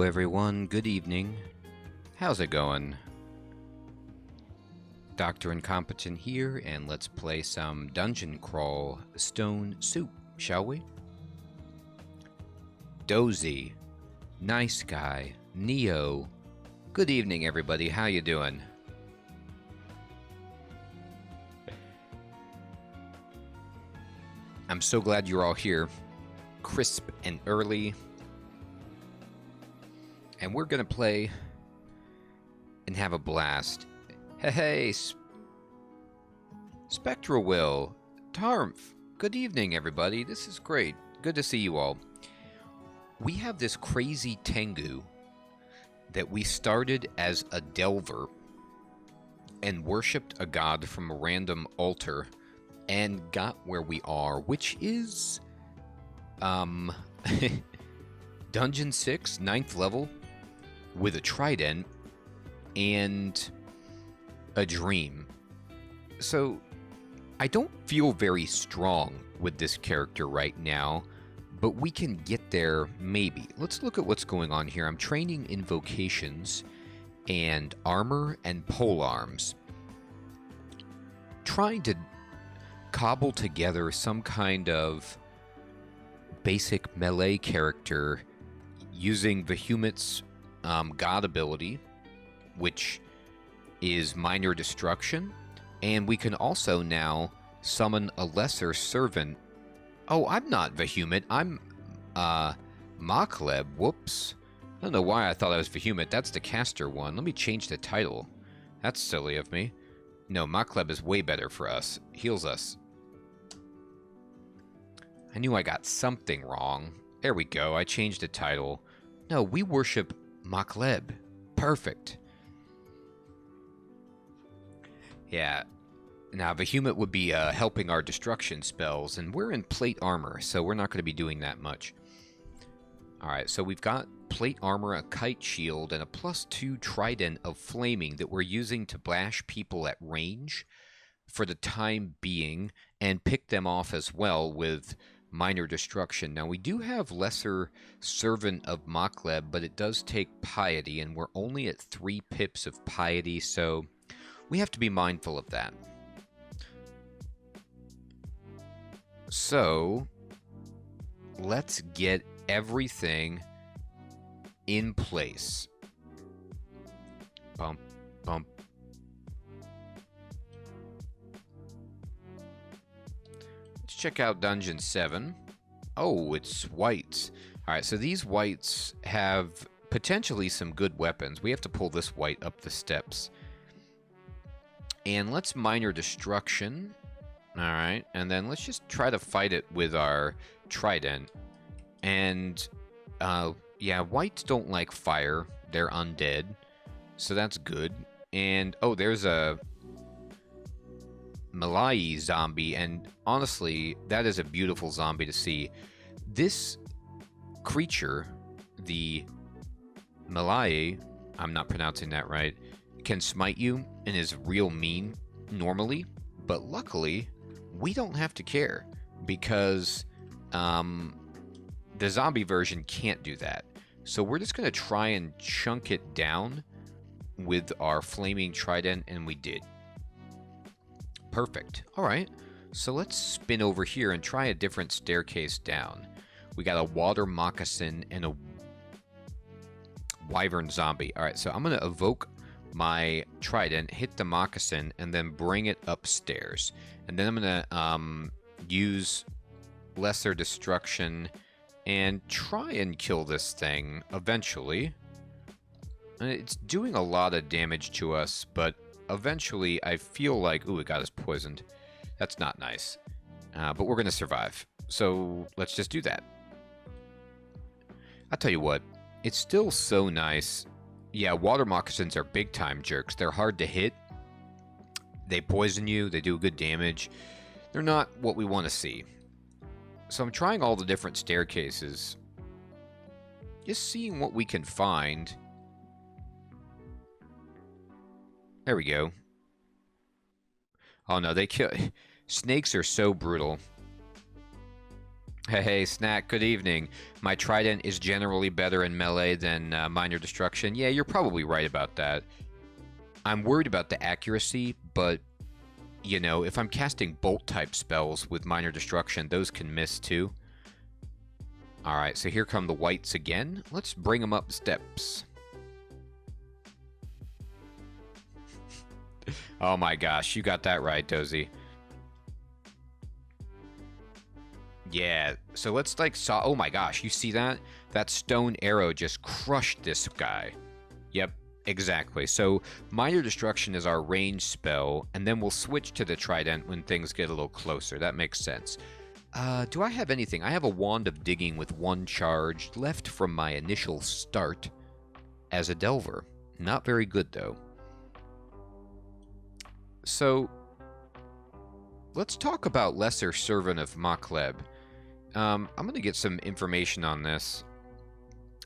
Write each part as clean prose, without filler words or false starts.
everyone, good evening. How's it going? Dr. Incompetent here, and let's play some Dungeon Crawl Stone Soup, shall we? Dozy, Nice Guy, Neo. Good evening, everybody. How you doing? I'm so glad you're all here, crisp and early. And we're gonna play and have a blast. Hey, Spectral Will, Tarmf, good evening, everybody. This is great. Good to see you all. We have this crazy Tengu that we started as a delver and worshipped a god from a random altar and got where we are, which is Dungeon 6, 9th level, with a trident and a dream. So I don't feel very strong with this character right now, but we can get there maybe. Let's look at what's going on here. I'm training invocations and armor and polearms, trying to cobble together some kind of basic melee character using Behemoth's god ability, which is minor destruction, and we can also now summon a lesser servant. Oh, I'm not Behemoth, I'm Makleb. Whoops. I don't know why I thought I was Behemoth. That's the caster one. Let me change the title. That's silly of me. No, Makleb is way better for us. Heals us. I knew I got something wrong. There we go. I changed the title. No, we worship Makleb. Perfect. Yeah. Now, Behemoth would be helping our destruction spells, and we're in plate armor, so we're not going to be doing that much. Alright, so we've got plate armor, a kite shield, and a +2 trident of flaming that we're using to bash people at range for the time being, and pick them off as well with minor destruction. Now, we do have lesser servant of Makleb, but it does take piety, and we're only at 3 pips of piety, so we have to be mindful of that. So, let's get everything in place. Bump, bump. Let's check out Dungeon 7. Oh, it's whites. Alright, so these whites have potentially some good weapons. We have to pull this white up the steps. And let's minor destruction. Alright, and then let's just try to fight it with our trident. And, yeah, whites don't like fire. They're undead. So that's good. And, oh, there's a Malai zombie. And honestly, that is a beautiful zombie to see. This creature, the Malai, I'm not pronouncing that right, can smite you and is real mean normally. But luckily, we don't have to care because the zombie version can't do that. So we're just going to try and chunk it down with our flaming trident, and we did. Perfect. Alright, so let's spin over here and try a different staircase down. We got a water moccasin and a wyvern zombie. Alright, so I'm going to evoke my trident, hit the moccasin, and then bring it upstairs. And then I'm going to use lesser destruction and try and kill this thing eventually. And it's doing a lot of damage to us, but eventually I feel like... Ooh, it got us poisoned. That's not nice. But we're going to survive. So let's just do that. I'll tell you what, it's still so nice. Yeah, water moccasins are big time jerks. They're hard to hit. They poison you. They do good damage. They're not what we want to see. So I'm trying all the different staircases. Just seeing what we can find. There we go. Oh no, they kill... Snakes are so brutal. Hey, Snack, good evening. My trident is generally better in melee than minor destruction. Yeah, you're probably right about that. I'm worried about the accuracy, but, you know, if I'm casting bolt-type spells with minor destruction, those can miss too. Alright, so here come the whites again. Let's bring them up the steps. Oh my gosh, you got that right, Dozy. Yeah, so let's like saw. Oh my gosh, you see that? That stone arrow just crushed this guy. Yep, exactly. So minor destruction is our range spell, and then we'll switch to the trident when things get a little closer. That makes sense. Do I have anything? I have a wand of digging with 1 charge left from my initial start as a delver. Not very good though. So let's talk about Lesser Servant of Makleb. I'm going to get some information on this.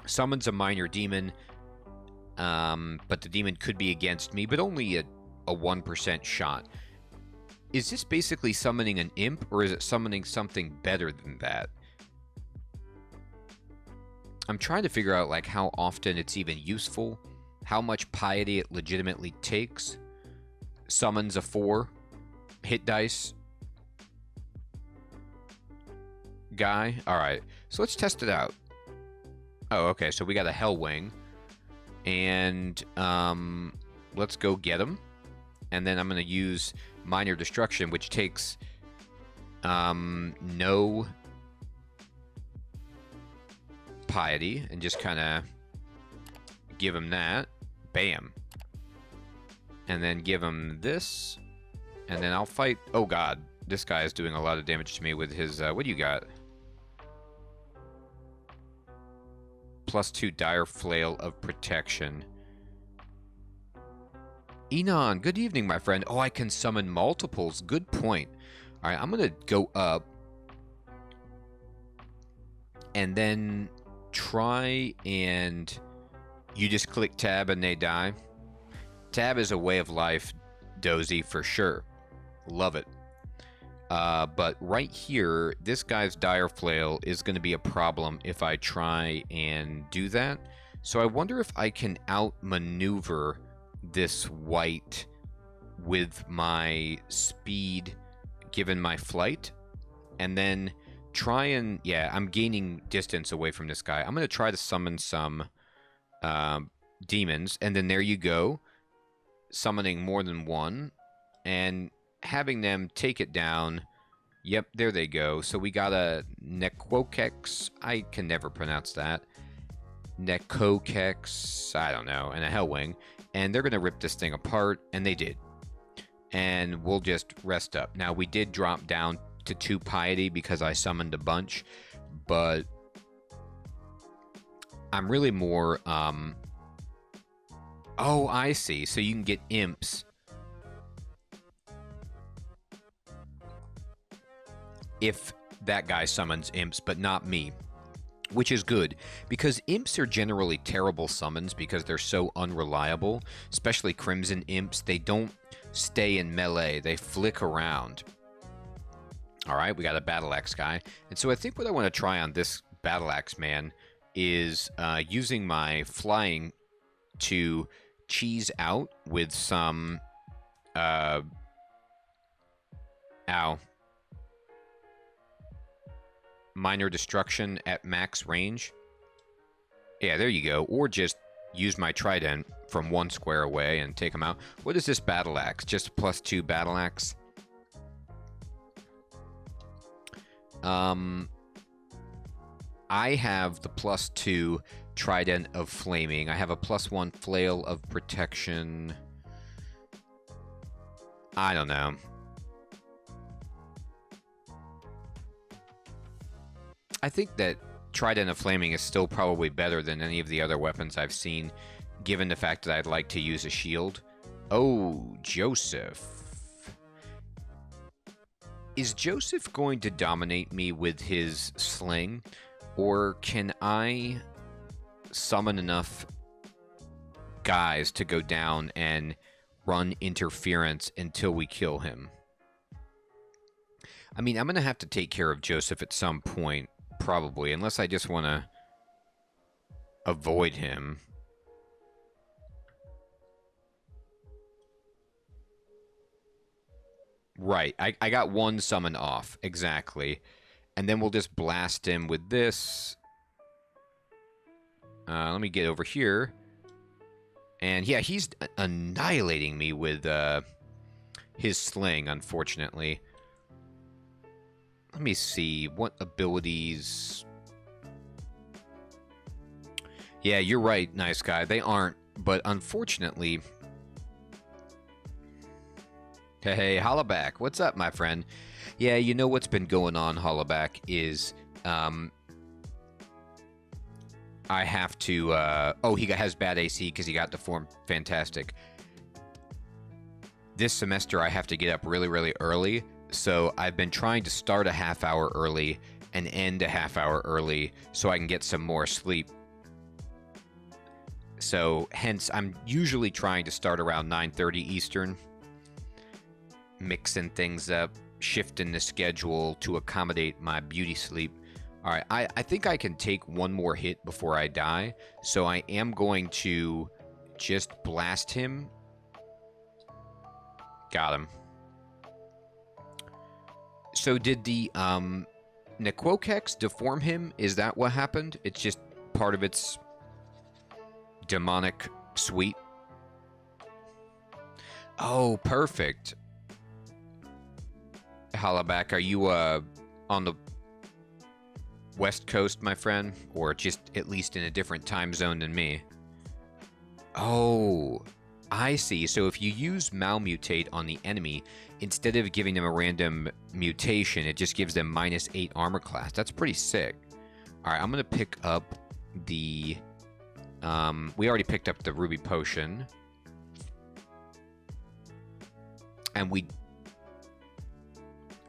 Summons a minor demon, but the demon could be against me, but only a 1% shot. Is this basically summoning an imp, or is it summoning something better than that? I'm trying to figure out like how often it's even useful, how much piety it legitimately takes. Summons a 4 hit dice guy. Alright, so let's test it out. Oh, okay, so we got a Hellwing. And let's go get him. And then I'm going to use Minor Destruction, which takes no piety, and just kind of give him that. Bam. And then give him this. And then I'll fight... Oh, God. This guy is doing a lot of damage to me with his... what do you got? +2 Dire Flail of Protection. Enon, good evening, my friend. Oh, I can summon multiples. Good point. All right, I'm going to go up. And then try and... You just click tab and they die. Tab is a way of life, Dozy, for sure. Love it. But right here, this guy's Dire Flail is going to be a problem if I try and do that. So I wonder if I can outmaneuver this white with my speed given my flight. And then try and... Yeah, I'm gaining distance away from this guy. I'm going to try to summon some demons. And then there you go. Summoning more than one. And having them take it down. Yep, there they go. So we got a Nekokex. I can never pronounce that. Nekokex. I don't know. And a Hellwing. And they're going to rip this thing apart. And they did. And we'll just rest up. Now, we did drop down to 2 piety because I summoned a bunch. But I'm really more... Oh, I see. So you can get imps if that guy summons imps, but not me, which is good, because imps are generally terrible summons because they're so unreliable, especially Crimson imps. They don't stay in melee. They flick around. All right, we got a Battle Axe guy. And so I think what I want to try on this Battle Axe man is using my flying to cheese out with some... Ow. Minor destruction at max range. Yeah, there you go. Or just use my trident from 1 square away and take them out. What is this Battle Axe? Just +2 Battle Axe? I have the +2 Trident of Flaming. I have a +1 Flail of Protection. I don't know. I think that Trident of Flaming is still probably better than any of the other weapons I've seen, given the fact that I'd like to use a shield. Oh, Joseph. Is Joseph going to dominate me with his sling? Or can I summon enough guys to go down and run interference until we kill him? I mean, I'm going to have to take care of Joseph at some point. probably, unless I just want to avoid him. Right, I got one summon off, exactly. And then we'll just blast him with this. Let me get over here. And yeah, he's annihilating me with his sling, unfortunately. Let me see, what abilities... Yeah, you're right, nice guy. They aren't, but unfortunately... Hey, Hollaback, what's up, my friend? Yeah, you know what's been going on, Hollaback, is I have to... oh, he has bad AC because he got deformed. Fantastic. This semester, I have to get up really, really early, so I've been trying to start a half hour early and end a half hour early so I can get some more sleep. So, hence, I'm usually trying to start around 9:30 Eastern, mixing things up, shifting the schedule to accommodate my beauty sleep. All right, I think I can take one more hit before I die, so I am going to just blast him. Got him. So did the Nekwokex deform him? Is that what happened? It's just part of its demonic suite? Oh, perfect. Hollaback, are you on the West Coast, my friend? Or just at least in a different time zone than me? Oh, I see. So if you use Malmutate on the enemy, instead of giving them a random mutation, it just gives them -8 armor class. That's pretty sick. All right, I'm going to pick up the... we already picked up the Ruby Potion. And we...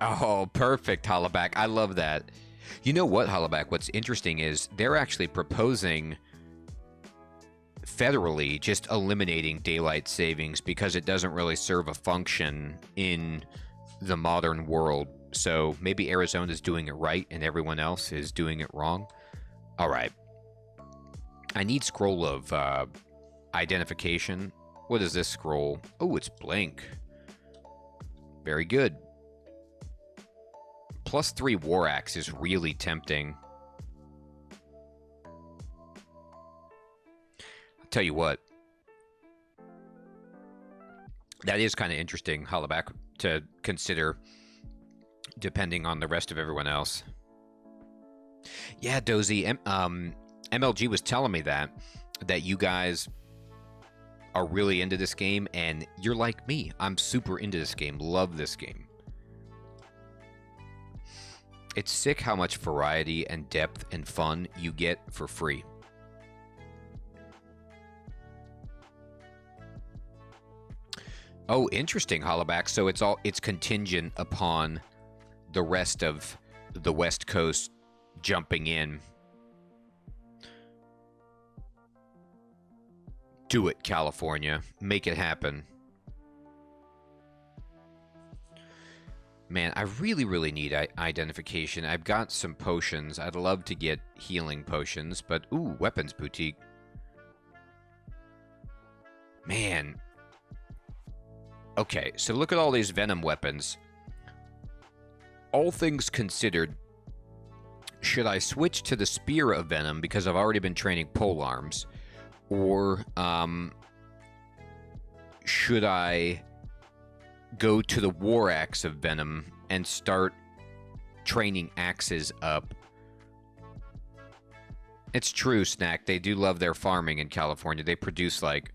Oh, perfect, Hollaback. I love that. You know what, Hollaback? What's interesting is they're actually proposing federally just eliminating daylight savings because it doesn't really serve a function in the modern world. So maybe Arizona's doing it right and everyone else is doing it wrong. All right. I need scroll of identification. What is this scroll? Oh, it's Blink. Very good. +3 War Axe is really tempting. I'll tell you what. That is kind of interesting, Hollaback, to consider, depending on the rest of everyone else. Yeah, Dozy, MLG was telling me that you guys are really into this game, and you're like me. I'm super into this game. Love this game. It's sick how much variety and depth and fun you get for free. Oh, interesting, Hollaback. So it's contingent upon the rest of the West Coast jumping in. Do it, California. Make it happen. Man, I really, really need identification. I've got some potions. I'd love to get healing potions, but ooh, weapons boutique. Man. Okay, so look at all these venom weapons. All things considered, should I switch to the Spear of Venom because I've already been training polearms? Or should I go to the War Axe of Venom and start training axes up? It's true, Snack. They do love their farming in California. They produce like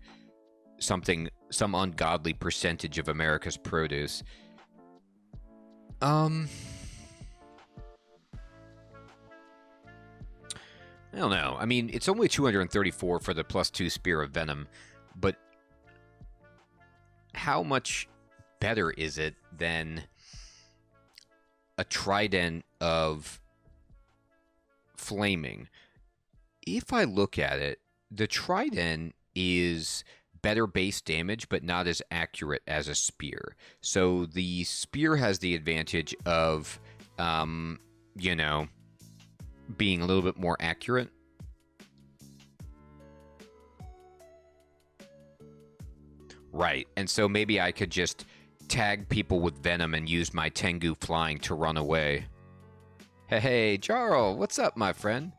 some ungodly percentage of America's produce. I don't know. I mean, it's only 234 for the +2 Spear of Venom, but how much better is it than a Trident of Flaming? If I look at it, the Trident is better base damage, but not as accurate as a Spear. So the Spear has the advantage of, you know, being a little bit more accurate. Right, and so maybe I could just tag people with venom and use my Tengu flying to run away. Hey, Jarl, what's up, my friend?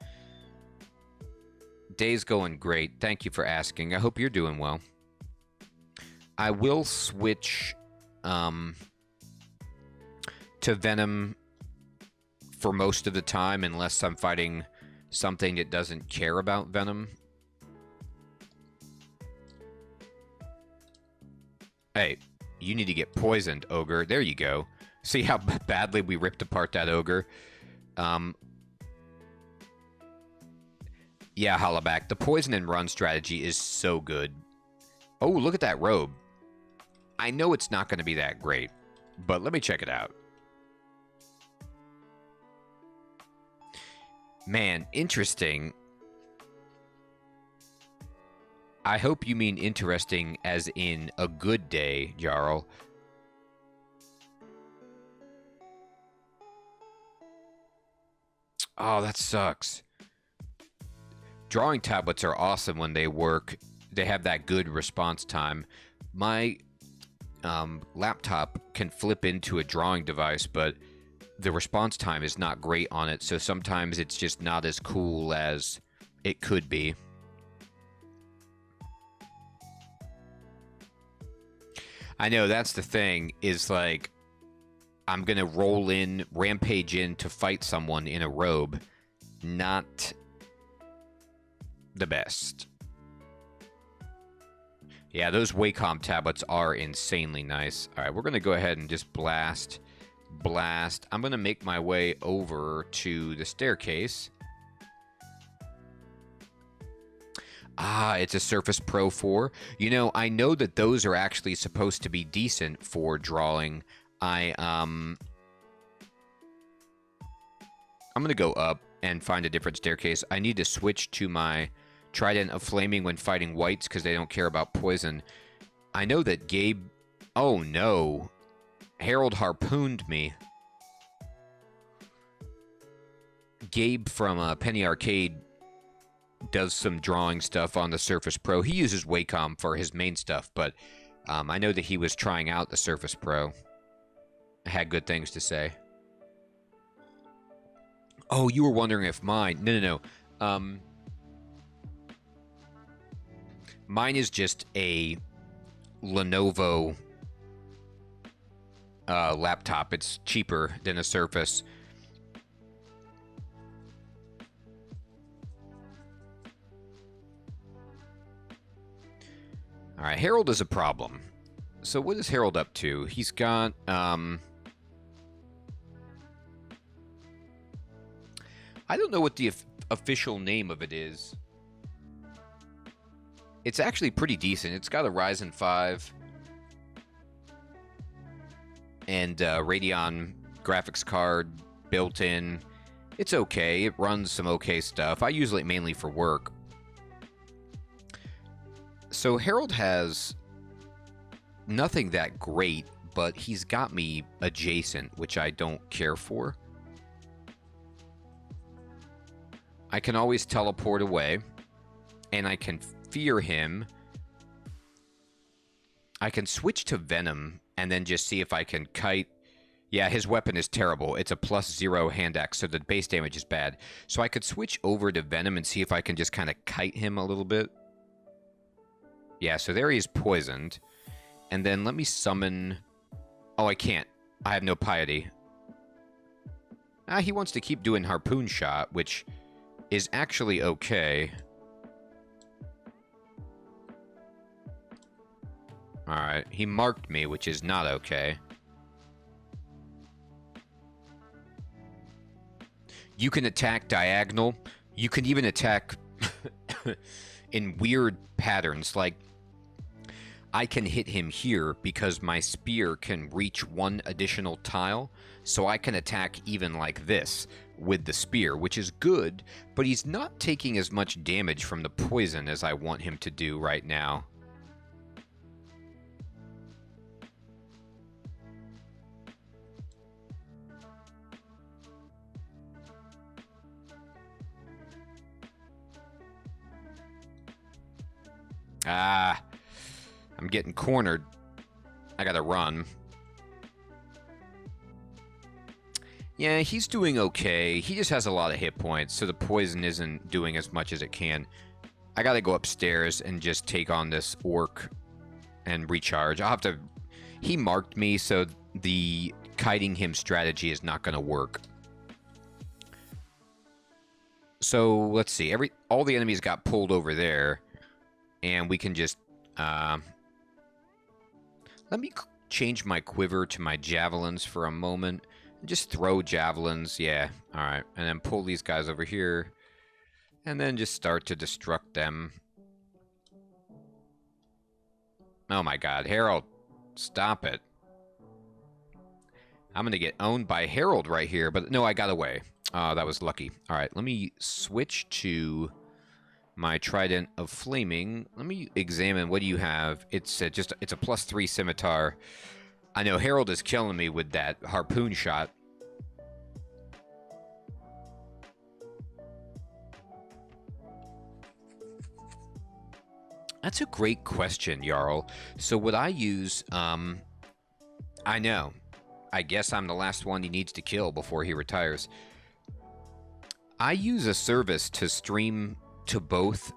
Day's going great. Thank you for asking. I hope you're doing well. I will switch to venom for most of the time unless I'm fighting something that doesn't care about venom. Hey, you need to get poisoned, ogre. There you go. See how badly we ripped apart that ogre? Yeah, Hollaback, the poison and run strategy is so good. Oh, look at that robe. I know it's not going to be that great, but let me check it out. Man, interesting. I hope you mean interesting as in a good day, Jarl. Oh, that sucks. Drawing tablets are awesome when they work. They have that good response time. My laptop can flip into a drawing device, but the response time is not great on it, so sometimes it's just not as cool as it could be. I know, that's the thing, is like, I'm gonna roll in, rampage in to fight someone in a robe. Not the best. Yeah, those Wacom tablets are insanely nice. Alright, we're gonna go ahead and just blast. I'm gonna make my way over to the staircase. Ah, it's a Surface Pro 4. You know, I know that those are actually supposed to be decent for drawing. I'm gonna go up and find a different staircase. I need to switch to my Trident of Flaming when fighting whites because they don't care about poison. I know that Gabe... Oh no. Harold harpooned me. Gabe from Penny Arcade does some drawing stuff on the Surface Pro. He uses Wacom for his main stuff, but I know that he was trying out the Surface Pro. I had good things to say. Oh, you were wondering if mine... No. Mine is just a Lenovo laptop. It's cheaper than a Surface. Alright, Harold is a problem. So what is Harold up to? He's got, I don't know what the official name of it is. It's actually pretty decent. It's got a Ryzen 5 and Radeon graphics card built in. It's okay. It runs some okay stuff. I use it mainly for work. So Harold has nothing that great, but he's got me adjacent, which I don't care for. I can always teleport away, and I can fear him. I can switch to Venom and then just see if I can kite. Yeah, his weapon is terrible. It's a +0 hand axe, so the base damage is bad. So I could switch over to Venom and see if I can just kind of kite him a little bit. Yeah, so there he is poisoned. And then let me summon... Oh, I can't. I have no piety. He wants to keep doing Harpoon Shot, which is actually okay. Alright, he marked me, which is not okay. You can attack diagonal. You can even attack in weird patterns, like I can hit him here because my spear can reach one additional tile, so I can attack even like this with the spear, which is good, but he's not taking as much damage from the poison as I want him to do right now. Ah, I'm getting cornered. I gotta run. Yeah, he's doing okay. He just has a lot of hit points, so the poison isn't doing as much as it can. I gotta go upstairs and just take on this orc and recharge. I'll have to... He marked me, so the kiting him strategy is not gonna work. So, let's see. All the enemies got pulled over there, and we can just... let me change my quiver to my javelins for a moment. Just throw javelins, yeah. Alright, and then pull these guys over here. And then just start to destruct them. Oh my god, Harold. Stop it. I'm gonna get owned by Harold right here, but no, I got away. That was lucky. Alright, let me switch to my Trident of Flaming. Let me examine, what do you have? It's it's a +3 scimitar. I know Harold is killing me with that harpoon shot. That's a great question, Jarl. So what I use, I know. I guess I'm the last one he needs to kill before he retires. I use a service to stream to both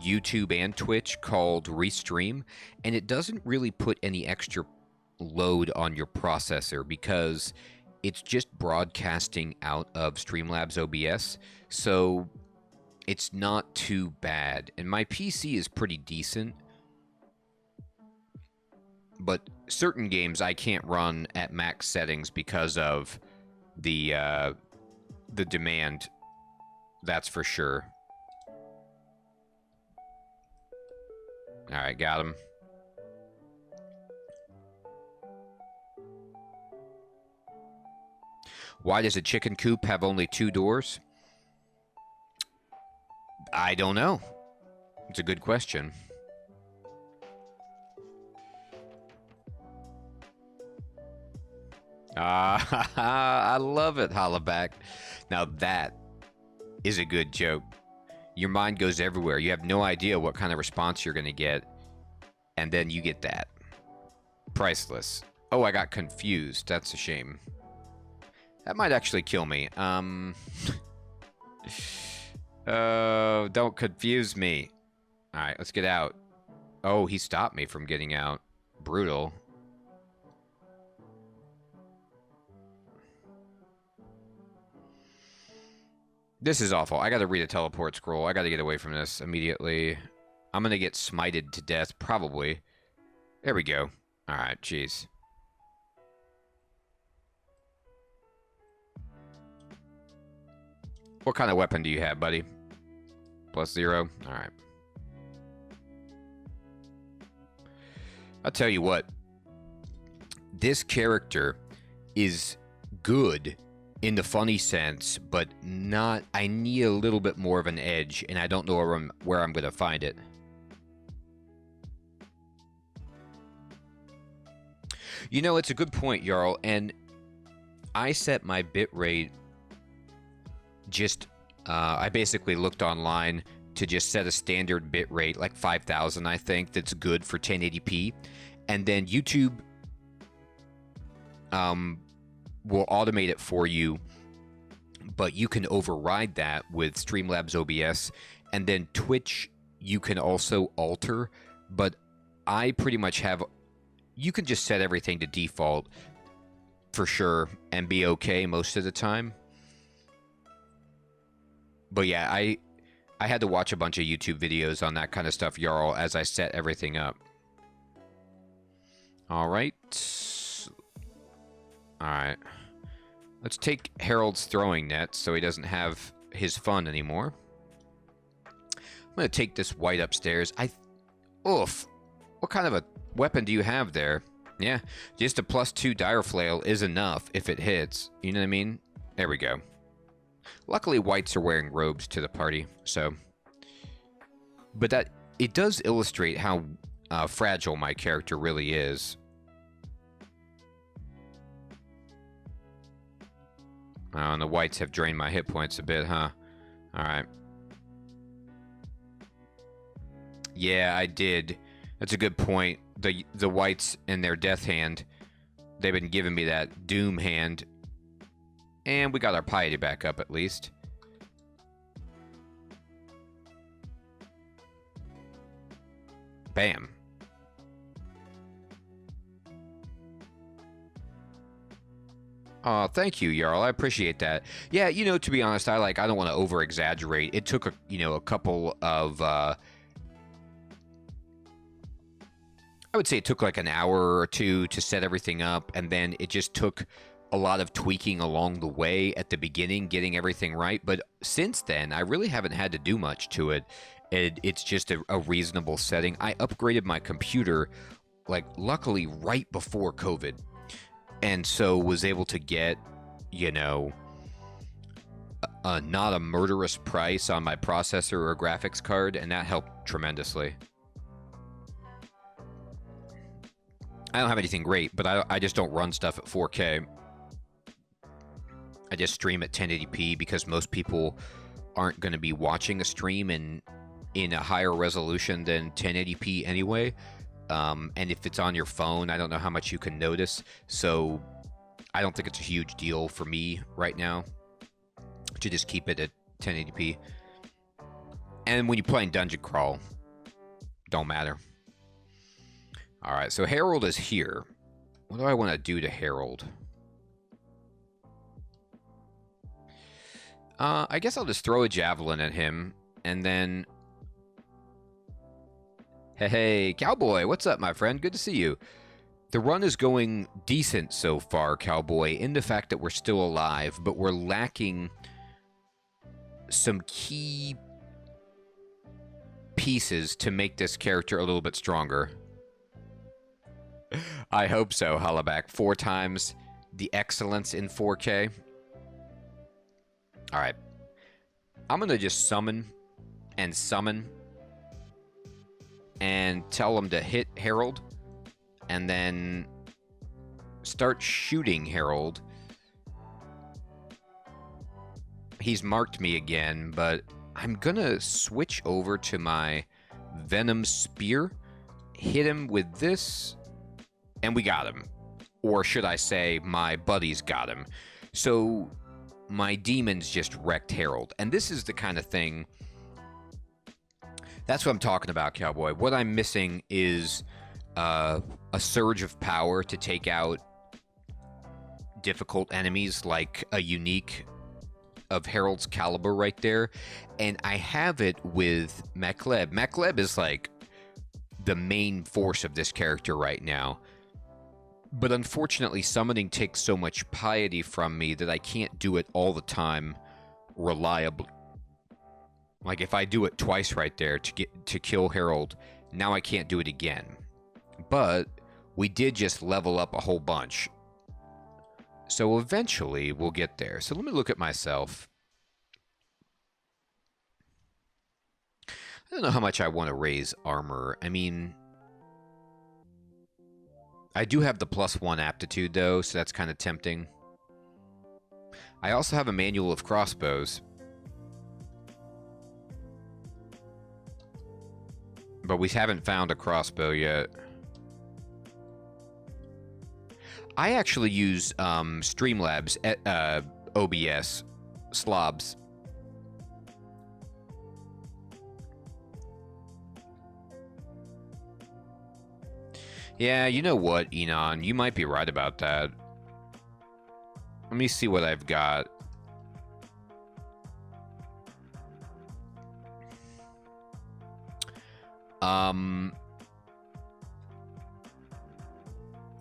YouTube and Twitch called Restream, and it doesn't really put any extra load on your processor because it's just broadcasting out of Streamlabs OBS, so it's not too bad. And my PC is pretty decent, but certain games I can't run at max settings because of the demand, that's for sure. Alright, got him. Why does a chicken coop have only 2 doors? I don't know. It's a good question. I love it, Hollaback. Now that is a good joke. Your mind goes everywhere. You have no idea what kind of response you're going to get, and then you get that. Priceless. Oh, I got confused. That's a shame. That might actually kill me. Oh, don't confuse me. Alright, let's get out. Oh, he stopped me from getting out. Brutal. This is awful. I gotta read a teleport scroll. I gotta get away from this immediately. I'm gonna get smited to death, probably. There we go. Alright, jeez. What kind of weapon do you have, buddy? +0? Alright. I'll tell you what. This character is good in the funny sense, but not... I need a little bit more of an edge, and I don't know where I'm going to find it. You know, it's a good point, Jarl, and I set my bitrate just... I basically looked online to just set a standard bitrate, like 5,000, I think, that's good for 1080p, and then YouTube will automate it for you, but you can override that with Streamlabs OBS, and then Twitch you can also alter, but I pretty much have... You can just set everything to default for sure and be okay most of the time. But yeah, I had to watch a bunch of YouTube videos on that kind of stuff, Jarl, as I set everything up. Alright. Alright. Let's take Harold's throwing net so he doesn't have his fun anymore. I'm going to take this white upstairs. Oof. What kind of a weapon do you have there? Yeah, just a +2 dire flail is enough if it hits. You know what I mean? There we go. Luckily, whites are wearing robes to the party, so... But that... It does illustrate how fragile my character really is. Oh, and the whites have drained my hit points a bit, huh? Alright. Yeah, I did. That's a good point. The whites in their death hand, they've been giving me that doom hand. And we got our piety back up at least. Bam. Oh, thank you, Jarl. I appreciate that. Yeah, you know, to be honest, I don't want to over exaggerate. It took a couple of I would say it took like an hour or two to set everything up, and then it just took a lot of tweaking along the way at the beginning, getting everything right. But since then, I really haven't had to do much to it. It's just a reasonable setting. I upgraded my computer, like, luckily right before COVID, and so was able to get, you know, not a murderous price on my processor or graphics card, and that helped tremendously. I don't have anything great, but I just don't run stuff at 4K. I just stream at 1080p because most people aren't going to be watching a stream in a higher resolution than 1080p anyway. And if it's on your phone, I don't know how much you can notice. So I don't think it's a huge deal for me right now to just keep it at 1080p. And when you're playing Dungeon Crawl, don't matter. All right, so Harold is here. What do I want to do to Harold? I guess I'll just throw a javelin at him, and then... Hey, Cowboy, what's up, my friend? Good to see you. The run is going decent so far, Cowboy, in the fact that we're still alive, but we're lacking some key pieces to make this character a little bit stronger. I hope so, Hollaback. 4 times the excellence in 4K. Alright. I'm gonna just summon and tell him to hit Harold, and then start shooting Harold. He's marked me again, but I'm gonna switch over to my Venom Spear, hit him with this, and we got him. Or should I say, my buddies got him. So my demons just wrecked Harold. And this is the kind of thing... That's what I'm talking about, Cowboy. What I'm missing is a surge of power to take out difficult enemies, like a unique of Harold's caliber right there. And I have it with Makleb. Makleb is like the main force of this character right now. But unfortunately, summoning takes so much piety from me that I can't do it all the time reliably. Like, if I do it twice right there to kill Harold, now I can't do it again. But we did just level up a whole bunch. So eventually, we'll get there. So let me look at myself. I don't know how much I want to raise armor. I mean... I do have the +1 aptitude, though, so that's kind of tempting. I also have a manual of crossbows. But we haven't found a crossbow yet. I actually use Streamlabs OBS slobs. Yeah, you know what, Enon? You might be right about that. Let me see what I've got.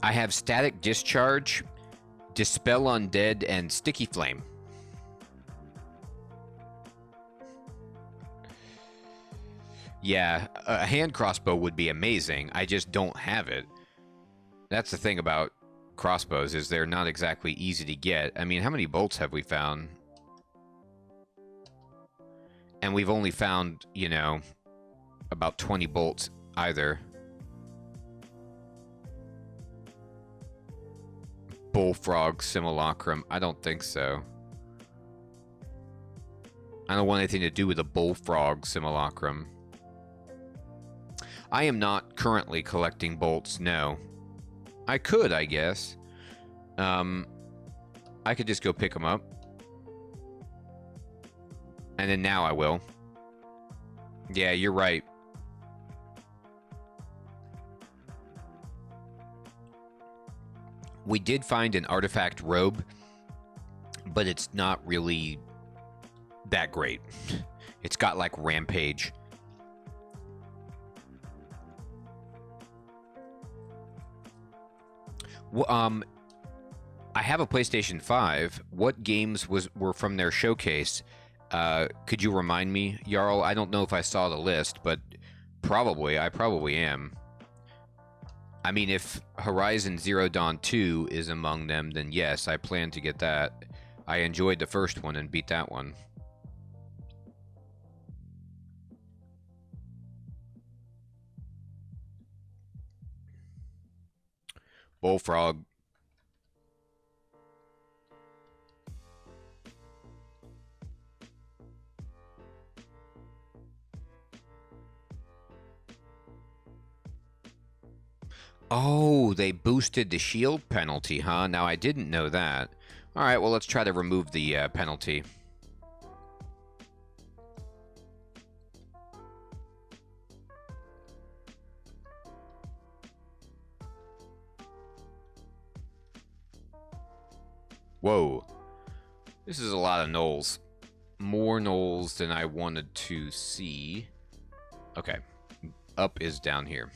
I have Static Discharge, Dispel Undead, and Sticky Flame. Yeah, a hand crossbow would be amazing. I just don't have it. That's the thing about crossbows, is they're not exactly easy to get. I mean, how many bolts have we found? And we've only found, about 20 bolts either. Bullfrog Simulacrum. I don't think so. I don't want anything to do with a Bullfrog Simulacrum. I am not currently collecting bolts, no. I could, I guess. I could just go pick them up. And then now I will. Yeah, you're right. We did find an artifact robe, but it's not really that great. It's got like rampage. Well, I have a PlayStation 5. What games were from their showcase? Could you remind me, Jarl? I don't know if I saw the list, but I probably am. I mean, if Horizon Zero Dawn 2 is among them, then yes, I plan to get that. I enjoyed the first one and beat that one. Bullfrog. Oh, they boosted the shield penalty, huh? Now, I didn't know that. All right, well, let's try to remove the penalty. Whoa. This is a lot of gnolls. More gnolls than I wanted to see. Okay. Up is down here.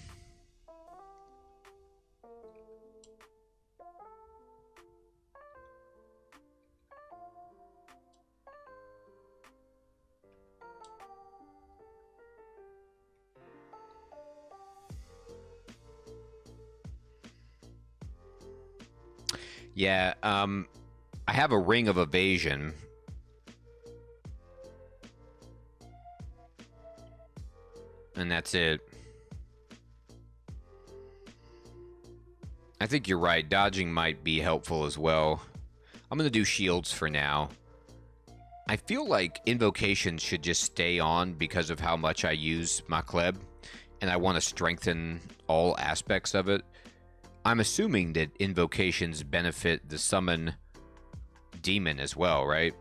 Yeah, I have a ring of evasion. And that's it. I think you're right. Dodging might be helpful as well. I'm going to do shields for now. I feel like invocations should just stay on because of how much I use Makleb, and I want to strengthen all aspects of it. I'm assuming that invocations benefit the summon demon as well, right?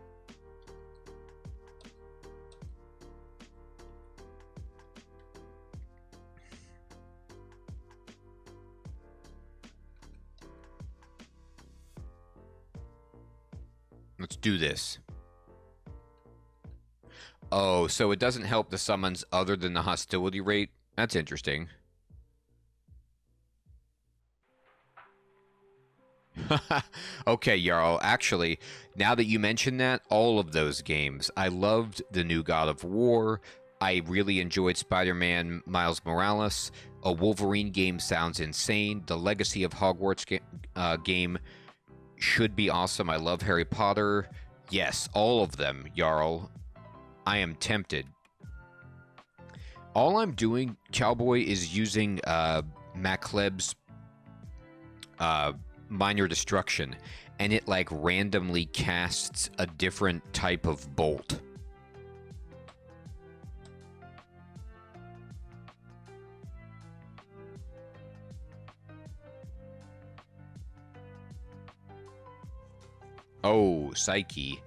Let's do this. Oh, so it doesn't help the summons other than the hostility rate? That's interesting. Okay, Jarl. Actually, now that you mention that, all of those games. I loved the new God of War. I really enjoyed Spider-Man Miles Morales. A Wolverine game sounds insane. The Legacy of Hogwarts game should be awesome. I love Harry Potter. Yes, all of them, Jarl. I am tempted. All I'm doing, Cowboy, is using Makleb's Minor Destruction, and it like randomly casts a different type of bolt. Oh, Psyche.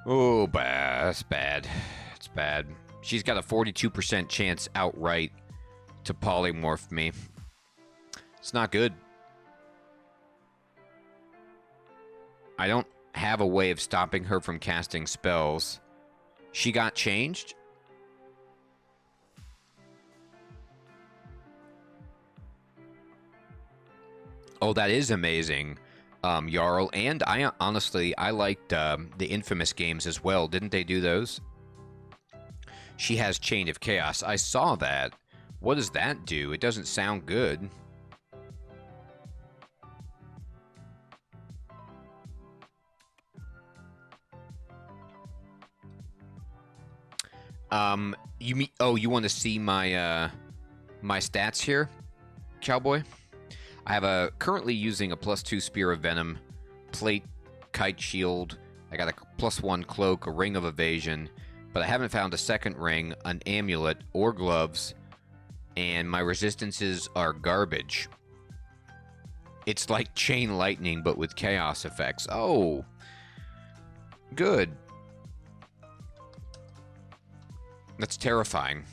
Oh, that's bad. It's bad. She's got a 42% chance outright to polymorph me. It's not good. I don't have a way of stopping her from casting spells. She got changed? Oh, that is amazing, Jarl. And I honestly, I liked the Infamous games as well. Didn't they do those? She has Chain of Chaos. I saw that. What does that do? It doesn't sound good. You want to see my my stats here, Cowboy? I have currently using a +2 Spear of Venom, plate, kite shield. I got a +1 cloak, a ring of evasion, But I haven't found a second ring, an amulet, or gloves, and my resistances are garbage. It's like chain lightning, but with chaos effects. Oh, good. That's terrifying.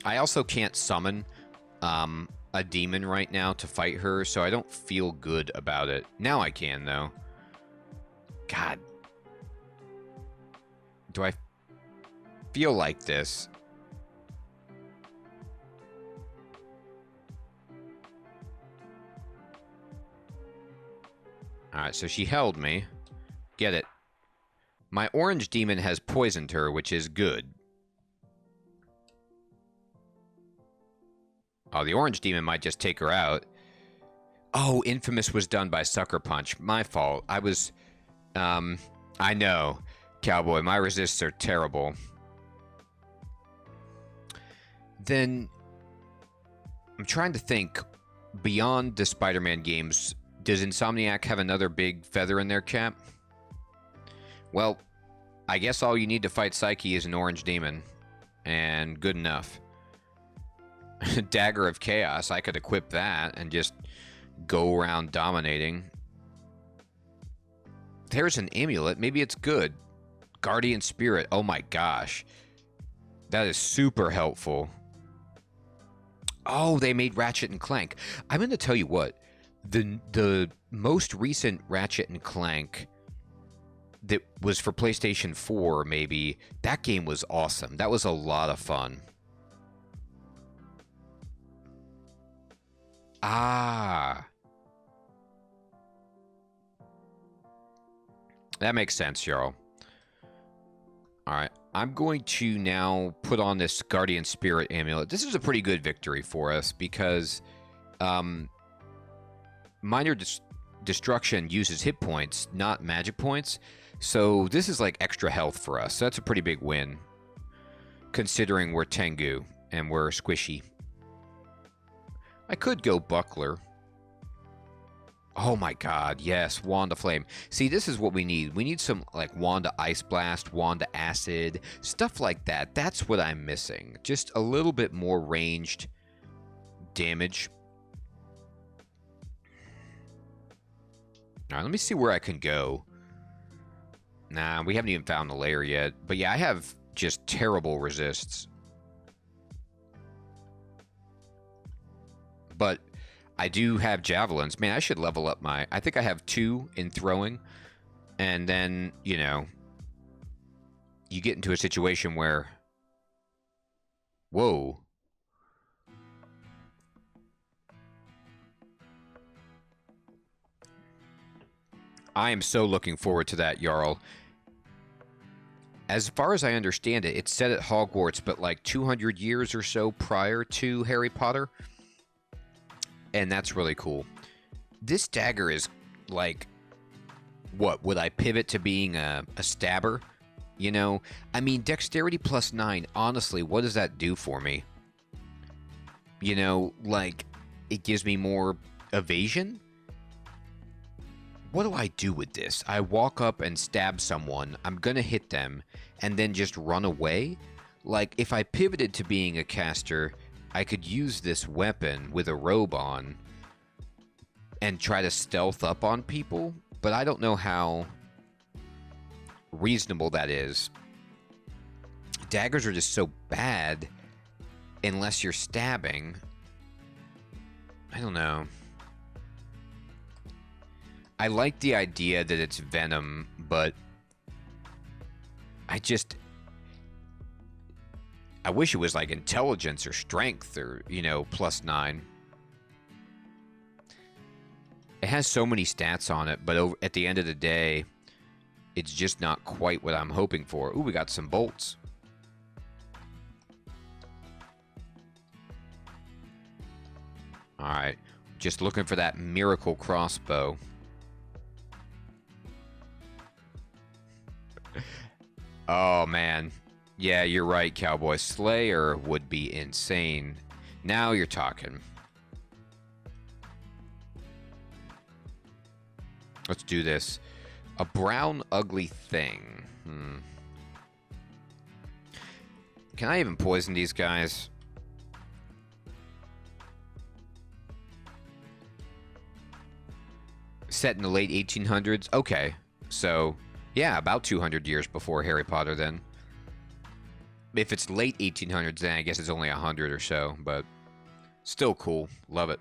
I also can't summon a demon right now to fight her, so I don't feel good about it. Now I can, though. God. Do I feel like this? Alright, so she held me. Get it. My orange demon has poisoned her, which is good. Oh, the orange demon might just take her out. Oh, Infamous was done by Sucker Punch. My fault. I was... I know. Cowboy, my resists are terrible. Then... I'm trying to think. Beyond the Spider-Man games, does Insomniac have another big feather in their cap? Well, I guess all you need to fight Psyche is an orange demon. And good enough. Dagger of Chaos, I could equip that and just go around dominating. There's an amulet. Maybe it's good. Guardian Spirit. Oh my gosh. That is super helpful. Oh, they made Ratchet and Clank. I'm going to tell you what. The most recent Ratchet and Clank that was for PlayStation 4, maybe, that game was awesome. That was a lot of fun. Ah. That makes sense, Jarl. Alright, I'm going to now put on this Guardian Spirit Amulet. This is a pretty good victory for us because minor destruction uses hit points, not magic points. So this is like extra health for us. So that's a pretty big win, considering we're Tengu and we're squishy. I could go Buckler. Oh my god, yes, Wand of Flame. See, this is what we need. We need some, like, Wand of Ice Blast, Wand of Acid, stuff like that. That's what I'm missing. Just a little bit more ranged damage. Alright, let me see where I can go. Nah, we haven't even found the lair yet. But yeah, I have just terrible resists. But I do have javelins. Man, I should level up my... I think I have 2 in throwing. And then, you know, you get into a situation where... Whoa. I am so looking forward to that, Jarl. As far as I understand it, it's set at Hogwarts, but like 200 years or so prior to Harry Potter. And that's really cool. This dagger is like, what, would I pivot to being a stabber? You know, I mean, dexterity plus 9, honestly, what does that do for me? You know, like, it gives me more evasion? What do I do with this? I walk up and stab someone, I'm gonna hit them, and then just run away? Like, if I pivoted to being a caster... I could use this weapon with a robe on and try to stealth up on people, but I don't know how reasonable that is. Daggers are just so bad unless you're stabbing. I don't know. I like the idea that it's venom, but I wish it was like intelligence or strength or, you know, plus 9. It has so many stats on it, but at the end of the day, it's just not quite what I'm hoping for. Ooh, we got some bolts. Alright, just looking for that miracle crossbow. Oh, man. Yeah, you're right, Cowboy. Slayer would be insane. Now you're talking. Let's do this. A brown, ugly thing. Can I even poison these guys? Set in the late 1800s? Okay. So, yeah, about 200 years before Harry Potter then. If it's late 1800s, then I guess it's only 100 or so, but still cool. Love it.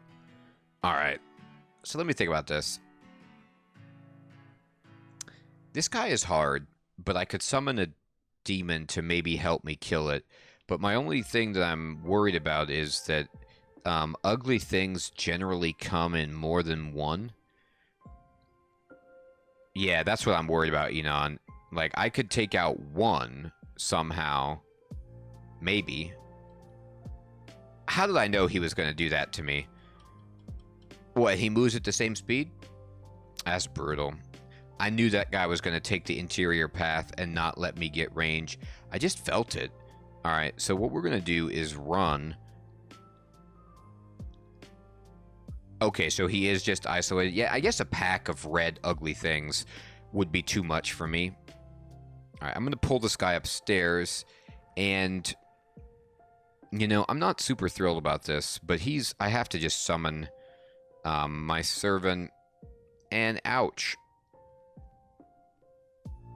All right. So let me think about this. This guy is hard, but I could summon a demon to maybe help me kill it. But my only thing that I'm worried about is that ugly things generally come in more than one. Yeah, that's what I'm worried about, Enon. Like, I could take out one somehow. Maybe. How did I know he was going to do that to me? What, he moves at the same speed? That's brutal. I knew that guy was going to take the interior path and not let me get range. I just felt it. Alright, so what we're going to do is run. Okay, so he is just isolated. Yeah, I guess a pack of red ugly things would be too much for me. Alright, I'm going to pull this guy upstairs. And, I'm not super thrilled about this. But I have to just summon my servant. And ouch.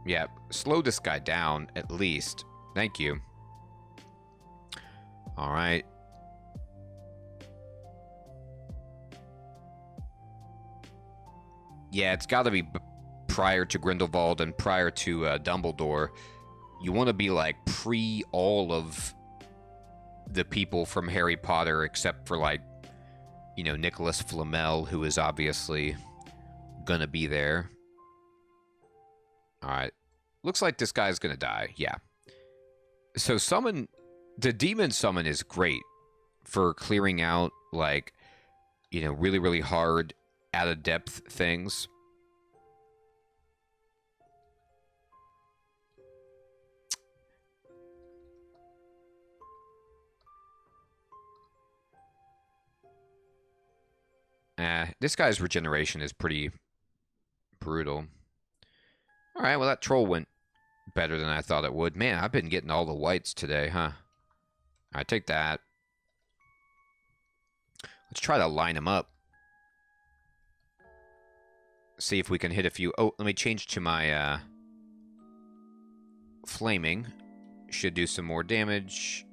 Yeah, slow this guy down, at least. Thank you. Alright. Yeah, it's got to be prior to Grindelwald and prior to Dumbledore. You want to be, like, pre all of the people from Harry Potter, except for, like, Nicholas Flamel, who is obviously gonna be there. Alright. Looks like this guy's gonna die. Yeah. So the demon summon is great for clearing out, like, really, really hard, out-of-depth things. This guy's regeneration is pretty brutal. Alright, well, that troll went better than I thought it would. Man, I've been getting all the whites today, huh? Alright, take that. Let's try to line them up. See if we can hit a few. Oh, let me change to my flaming. Should do some more damage.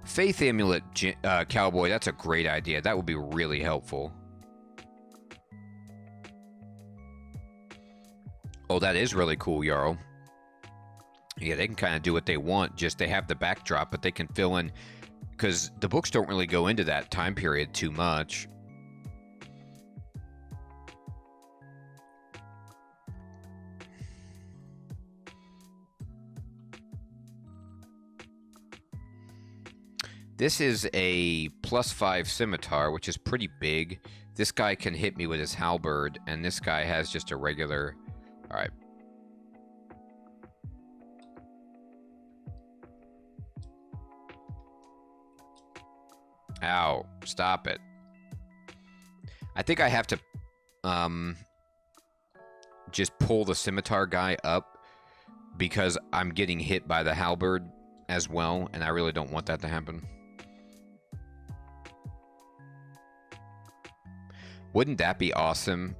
Faith Amulet, Cowboy, that's a great idea. That would be really helpful. Oh, that is really cool, Jarl. Yeah, they can kind of do what they want. Just they have the backdrop, but they can fill in. Because the books don't really go into that time period too much. This is a +5 scimitar, which is pretty big. This guy can hit me with his halberd, and this guy has just a regular... Alright. Ow. Stop it. I think I have to just pull the scimitar guy up because I'm getting hit by the halberd as well, and I really don't want that to happen. Wouldn't that be awesome,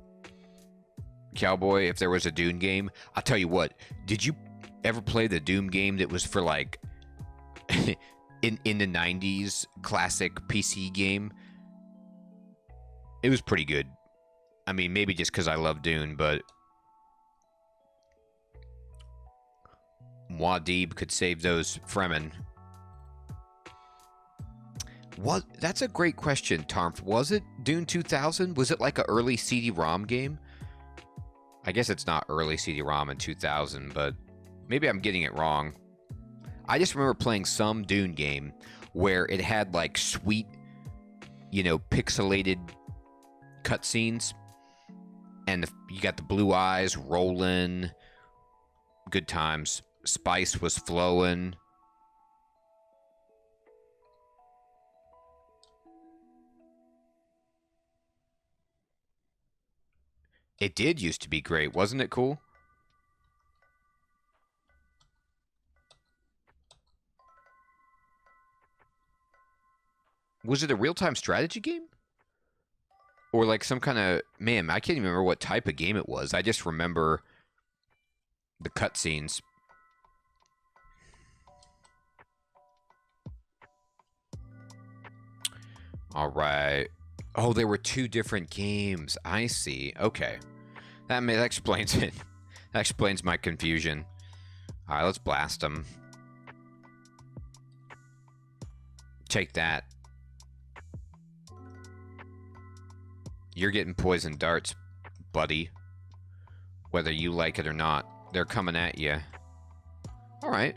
Cowboy, if there was a Dune game? I'll tell you what, did you ever play the Doom game that was for, like, in the 90s, classic PC game? It was pretty good. I mean, maybe just because I love Dune, but... Muad'Dib could save those Fremen. What? That's a great question, Tarmf. Was it Dune 2000? Was it like an early CD-ROM game? I guess it's not early CD-ROM in 2000, but maybe I'm getting it wrong. I just remember playing some Dune game where it had like sweet, pixelated cutscenes. And you got the blue eyes rolling. Good times. Spice was flowing. It did used to be great. Wasn't it cool? Was it a real-time strategy game? Or like some kind of... Man, I can't even remember what type of game it was. I just remember the cutscenes. All right. Oh, there were 2 different games. I see. Okay. That explains it. That explains my confusion. All right, let's blast them. Take that. You're getting poison darts, buddy. Whether you like it or not. They're coming at you. All right.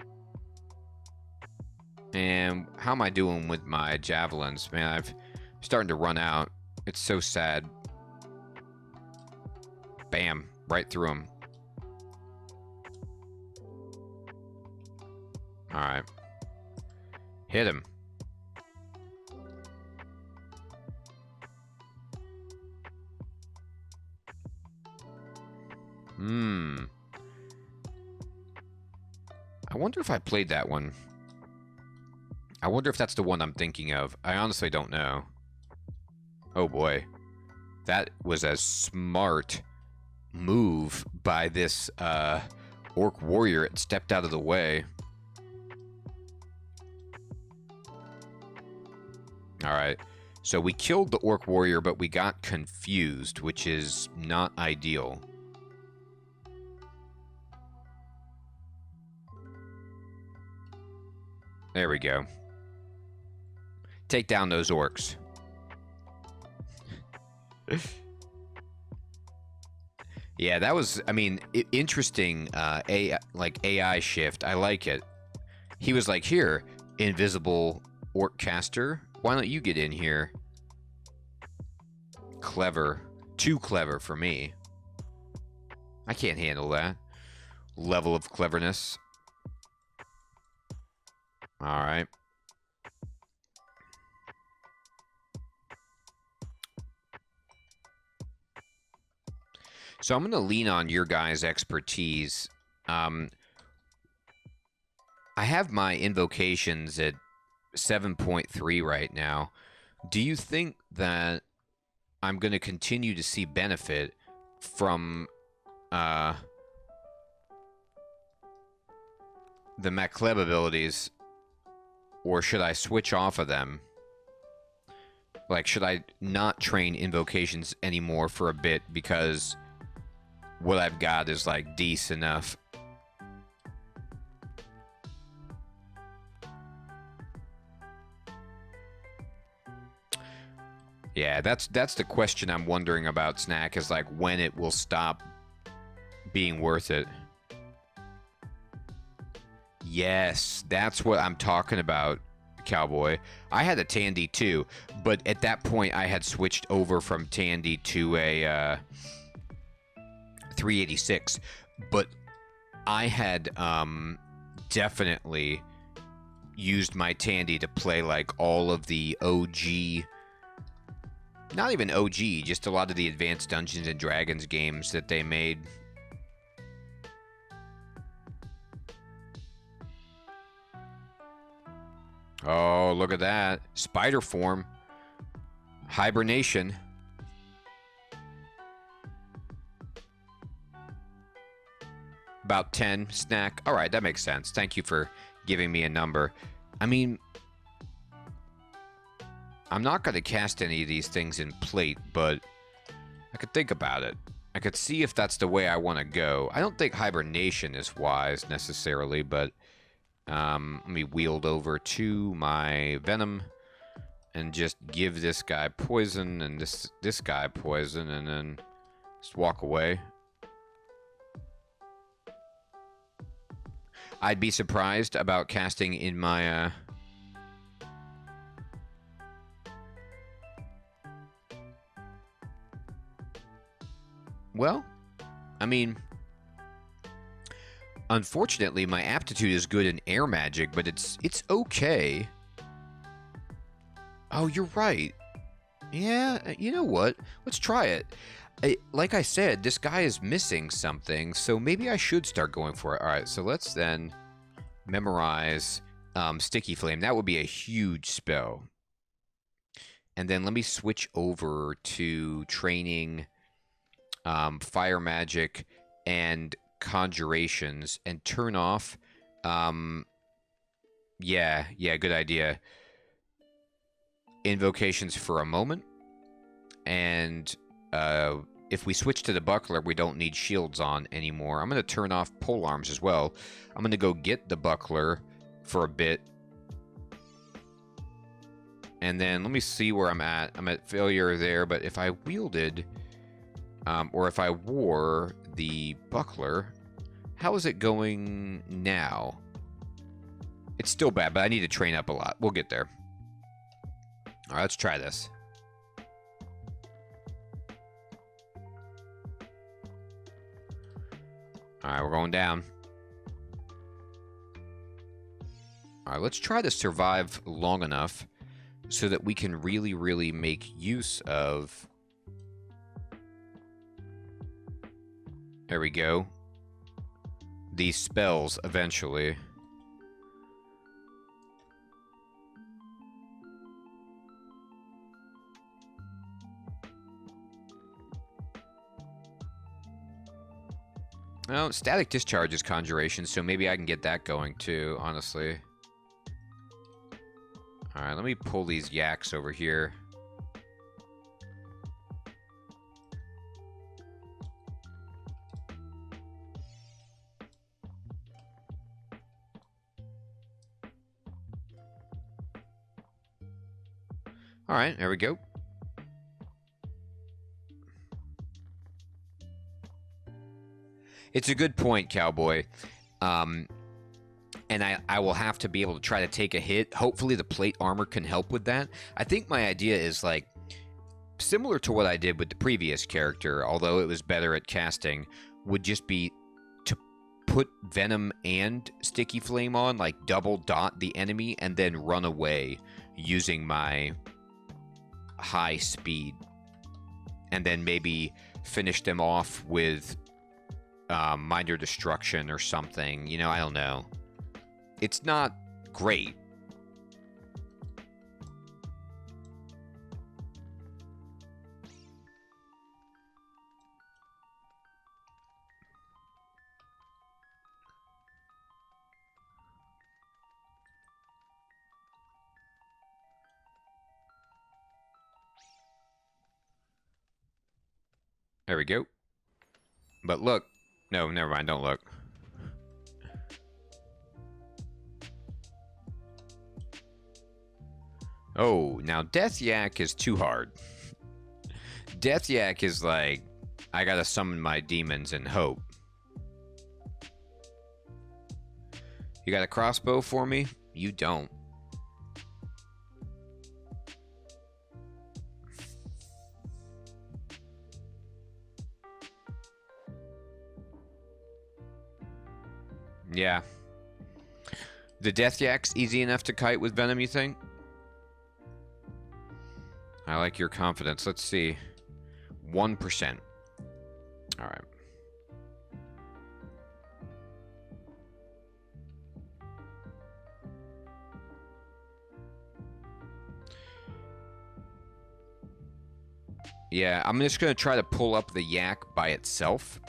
And how am I doing with my javelins? Man, I'm starting to run out. It's so sad. Bam. Right through them. All right. Hit him. I wonder if I played that one. I wonder if that's the one I'm thinking of. I honestly don't know. Oh boy. That was a smart move by this orc warrior. It stepped out of the way. Alright. So we killed the orc warrior, but we got confused, which is not ideal. There we go. Take down those orcs. Yeah, that was, I mean, interesting AI shift. I like it. He was like, here, invisible orc caster. Why don't you get in here? Clever. Too clever for me. I can't handle that level of cleverness. All right. So I'm going to lean on your guys' expertise. I have my invocations at 7.3 right now. Do you think that I'm going to continue to see benefit from the MacLeb abilities? Or should I switch off of them? Like, should I not train invocations anymore for a bit because what I've got is, like, decent enough? Yeah, that's the question I'm wondering about, Snack, is, like, when it will stop being worth it. Yes, that's what I'm talking about, Cowboy. I had a Tandy too, but at that point I had switched over from Tandy to a 386. But I had definitely used my Tandy to play like all of the OG, not even OG, just a lot of the advanced Dungeons and Dragons games that they made. Oh, look at that. Spider form. Hibernation. About 10. Snack. All right, that makes sense. Thank you for giving me a number. I mean, I'm not going to cast any of these things in plate, but I could think about it. I could see if that's the way I want to go. I don't think hibernation is wise necessarily, but let me wield over to my venom and just give this guy poison and this guy poison, and then just walk away. I'd be surprised about casting in my well, I mean, unfortunately, my aptitude is good in air magic, but it's okay. Oh, you're right. Yeah, you know what? Let's try it. Like I said, this guy is missing something, so maybe I should start going for it. All right, so let's then memorize Sticky Flame. That would be a huge spell. And then let me switch over to training fire magic and conjurations and turn off. Yeah, good idea. Invocations for a moment. And if we switch to the buckler, we don't need shields on anymore. I'm going to turn off pole arms as well. I'm going to go get the buckler for a bit. And then let me see where I'm at. I'm at failure there, but if I wielded, or if I wore the buckler, how is it going now? It's still bad, but I need to train up a lot. We'll get there. All right, let's try this. All right, we're going down. All right, let's try to survive long enough so that we can really, really make use of... There we go. These spells eventually. Well, static discharge is conjuration, so maybe I can get that going too, honestly. Alright, let me pull these yaks over here. Alright, there we go. It's a good point, Cowboy. And I will have to be able to try to take a hit. Hopefully the plate armor can help with that. I think my idea is like similar to what I did with the previous character, although it was better at casting, would just be to put Venom and Sticky Flame on, like double dot the enemy and then run away using my high speed. And then maybe finish them off with minor destruction or something. You know, I don't know. It's not great. There we go. But look. No, never mind. Don't look. Oh, now Death Yak is too hard. Death Yak is like, I gotta summon my demons and hope. You got a crossbow for me? You don't. Yeah. The Death Yak's easy enough to kite with Venom, you think? I like your confidence. Let's see. 1%. Alright. Yeah, I'm just going to try to pull up the yak by itself.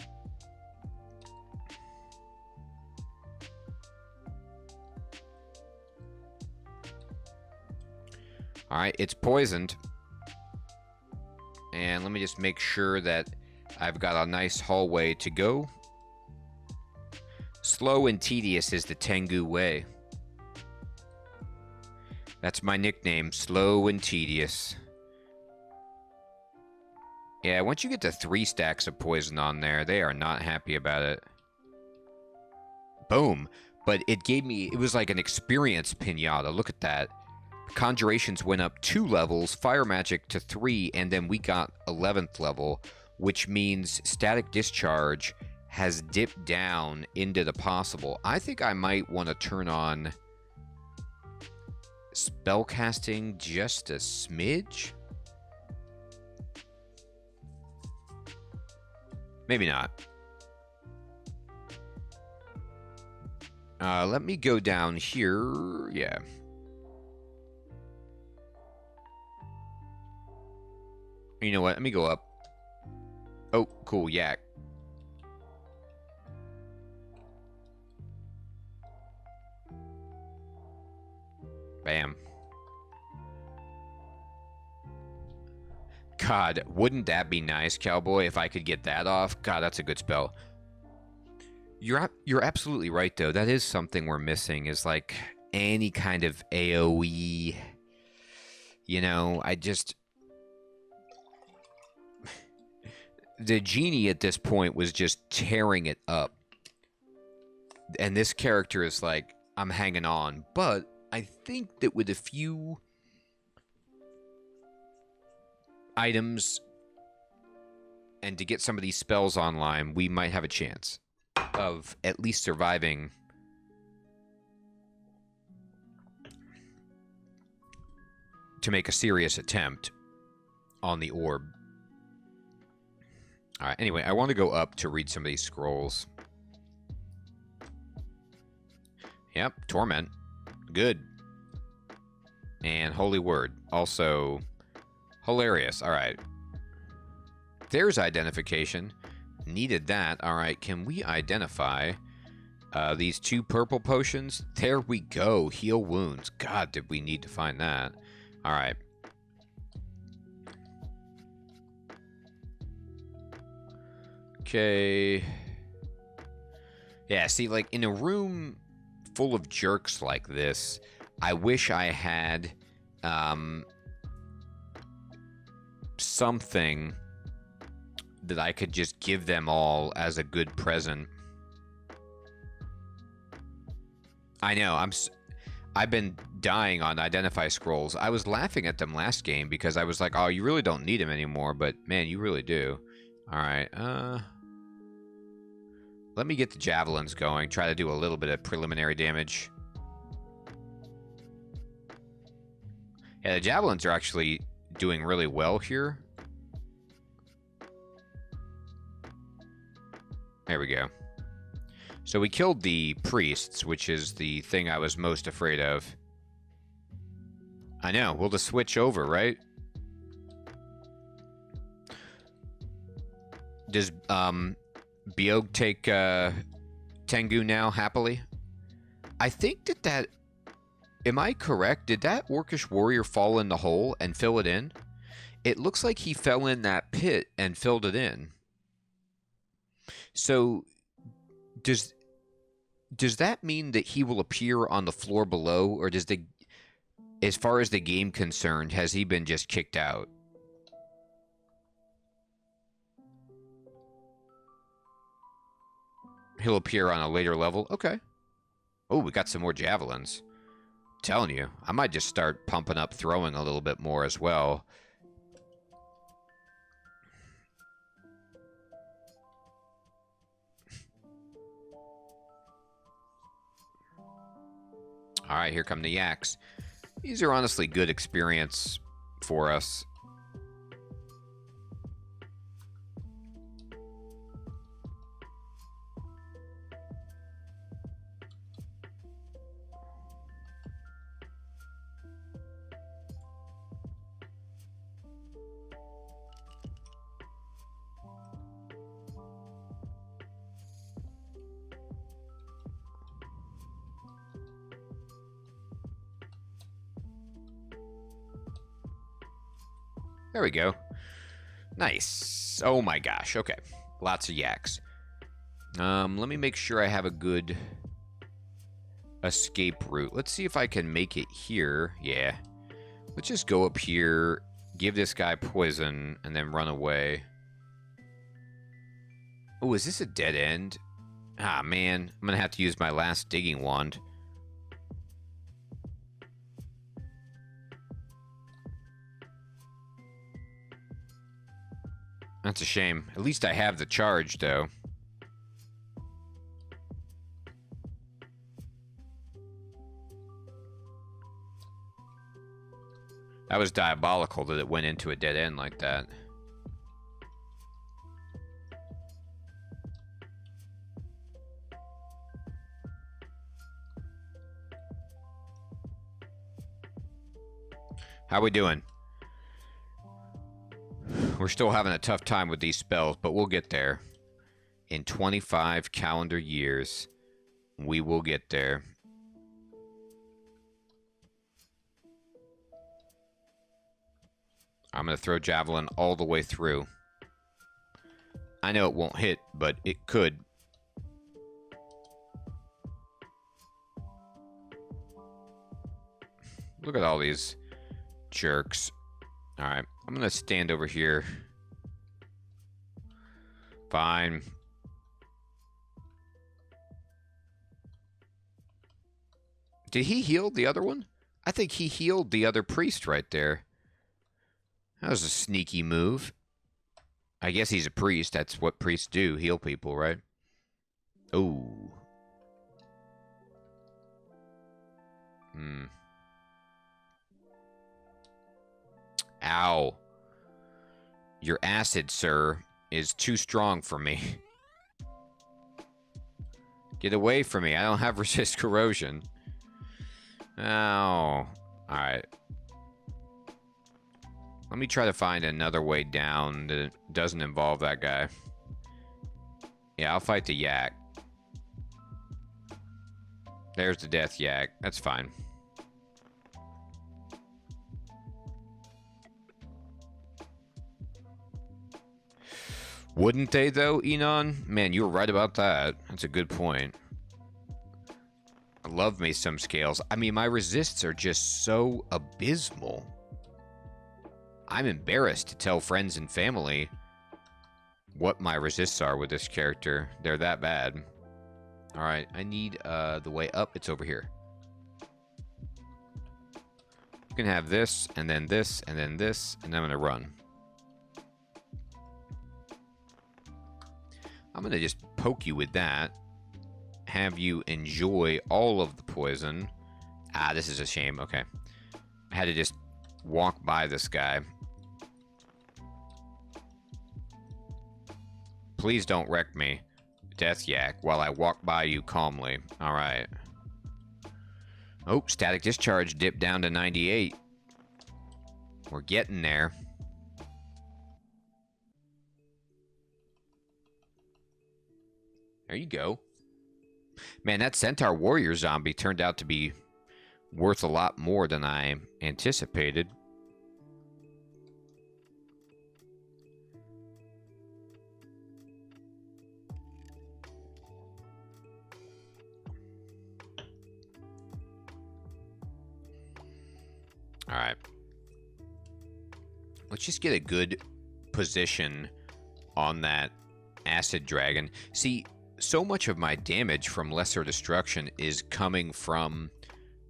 Alright, it's poisoned. And let me just make sure that I've got a nice hallway to go. Slow and tedious is the Tengu way. That's my nickname, Slow and Tedious. Yeah, once you get to 3 stacks of poison on there, they are not happy about it. Boom. But it gave me, it was like an experience pinata. Look at that. Conjurations went up 2 levels, fire magic to 3, and then we got 11th level, which means static discharge has dipped down into the possible. I think I might want to turn on spellcasting just a smidge. Maybe not. Let me go down here. Yeah. You know what? Let me go up. Oh, cool, yak. Bam. God, wouldn't that be nice, Cowboy, if I could get that off? God, that's a good spell. You're absolutely right, though. That is something we're missing, is like any kind of AoE. You know, the genie at this point was just tearing it up. And this character is like, I'm hanging on. But I think that with a few items and to get some of these spells online, we might have a chance of at least surviving to make a serious attempt on the orb. All right, anyway, I want to go up to read some of these scrolls. Yep, Torment. Good. And Holy Word. Also hilarious. All right. There's identification. Needed that. All right, can we identify these 2 purple potions? There we go. Heal wounds. God, did we need to find that. All right. Okay. Yeah, see, like, in a room full of jerks like this, I wish I had something that I could just give them all as a good present. I know, I've been dying on identify scrolls. I was laughing at them last game because I was like, oh, you really don't need them anymore, but man, you really do. All right, let me get the javelins going, try to do a little bit of preliminary damage. Yeah, the javelins are actually doing really well here. There we go. So we killed the priests, which is the thing I was most afraid of. I know, we'll just switch over, right? Does Biog take Tengu now happily? I think that... Am I correct? Did that Orcish warrior fall in the hole and fill it in? It looks like he fell in that pit and filled it in. So, does that mean that he will appear on the floor below, or does as far as the game concerned, has he been just kicked out? He'll appear on a later level? Okay. Oh, we got some more javelins. I'm telling you, I might just start pumping up throwing a little bit more as well. All right, here come the yaks. These are honestly good experience for us. There we go. Nice. Oh my gosh. Okay. Lots of yaks. Let me make sure I have a good escape route. Let's see if I can make it here. Yeah. Let's just go up here, give this guy poison, and then run away. Oh, is this a dead end? Ah, man. I'm going to have to use my last digging wand. That's a shame. At least I have the charge, though. That was diabolical that it went into a dead end like that. How we doing? We're still having a tough time with these spells, but we'll get there. In 25 calendar years, we will get there. I'm going to throw Javelin all the way through. I know it won't hit, but it could. Look at all these jerks. Alright, I'm going to stand over here. Fine. Did he heal the other one? I think he healed the other priest right there. That was a sneaky move. I guess he's a priest. That's what priests do. Heal people, right? Ooh. Ow. Your acid, sir, is too strong for me. Get away from me. I don't have resist corrosion. Ow. Alright. Let me try to find another way down that doesn't involve that guy. Yeah, I'll fight the yak. There's the death yak. That's fine. Wouldn't they, though, Enon? Man, you were right about that. That's a good point. I love me some scales. I mean, my resists are just so abysmal. I'm embarrassed to tell friends and family what my resists are with this character. They're that bad. Alright, I need the way up. It's over here. You can have this, and then this, and then this, and then I'm going to run. I'm going to just poke you with that. Have you enjoy all of the poison. Ah, this is a shame. Okay. I had to just walk by this guy. Please don't wreck me, Death Yak, while I walk by you calmly. Alright. Oh, static discharge dipped down to 98. We're getting there. There you go. Man, that Centaur Warrior zombie turned out to be worth a lot more than I anticipated. Alright. Let's just get a good position on that acid dragon. See, so much of my damage from lesser destruction is coming from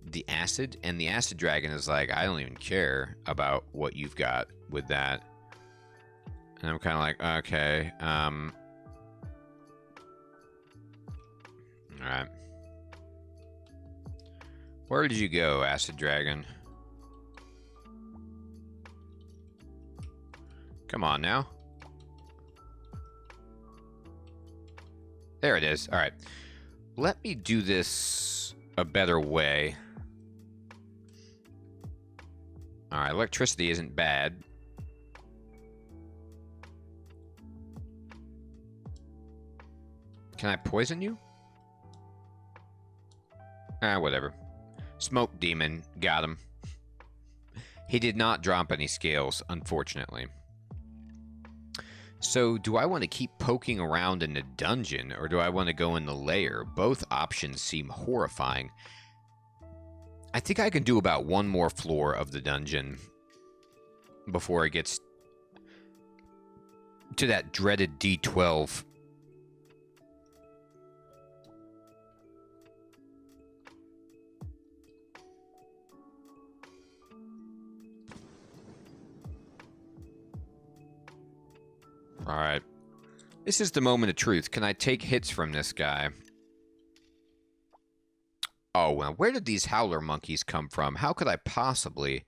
the acid, and the acid dragon is like, I don't even care about what you've got with that. And I'm kind of like, okay, alright. Where did you go, acid dragon? Come on now. There it is. All right. Let me do this a better way. All right. Electricity isn't bad. Can I poison you? Ah, whatever. Smoke demon. Got him. He did not drop any scales, unfortunately. So, do I want to keep poking around in the dungeon, or do I want to go in the lair? Both options seem horrifying. I think I can do about one more floor of the dungeon before it gets to that dreaded D12. Alright. This is the moment of truth. Can I take hits from this guy? Oh, well, where did these howler monkeys come from? How could I possibly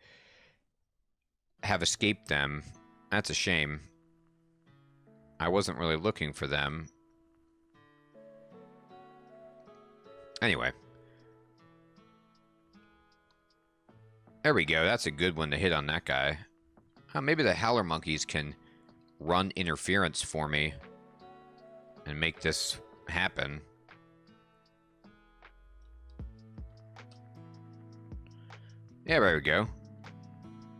have escaped them? That's a shame. I wasn't really looking for them. Anyway. There we go. That's a good one to hit on that guy. Maybe the howler monkeys can run interference for me and make this happen. Yeah, there we go.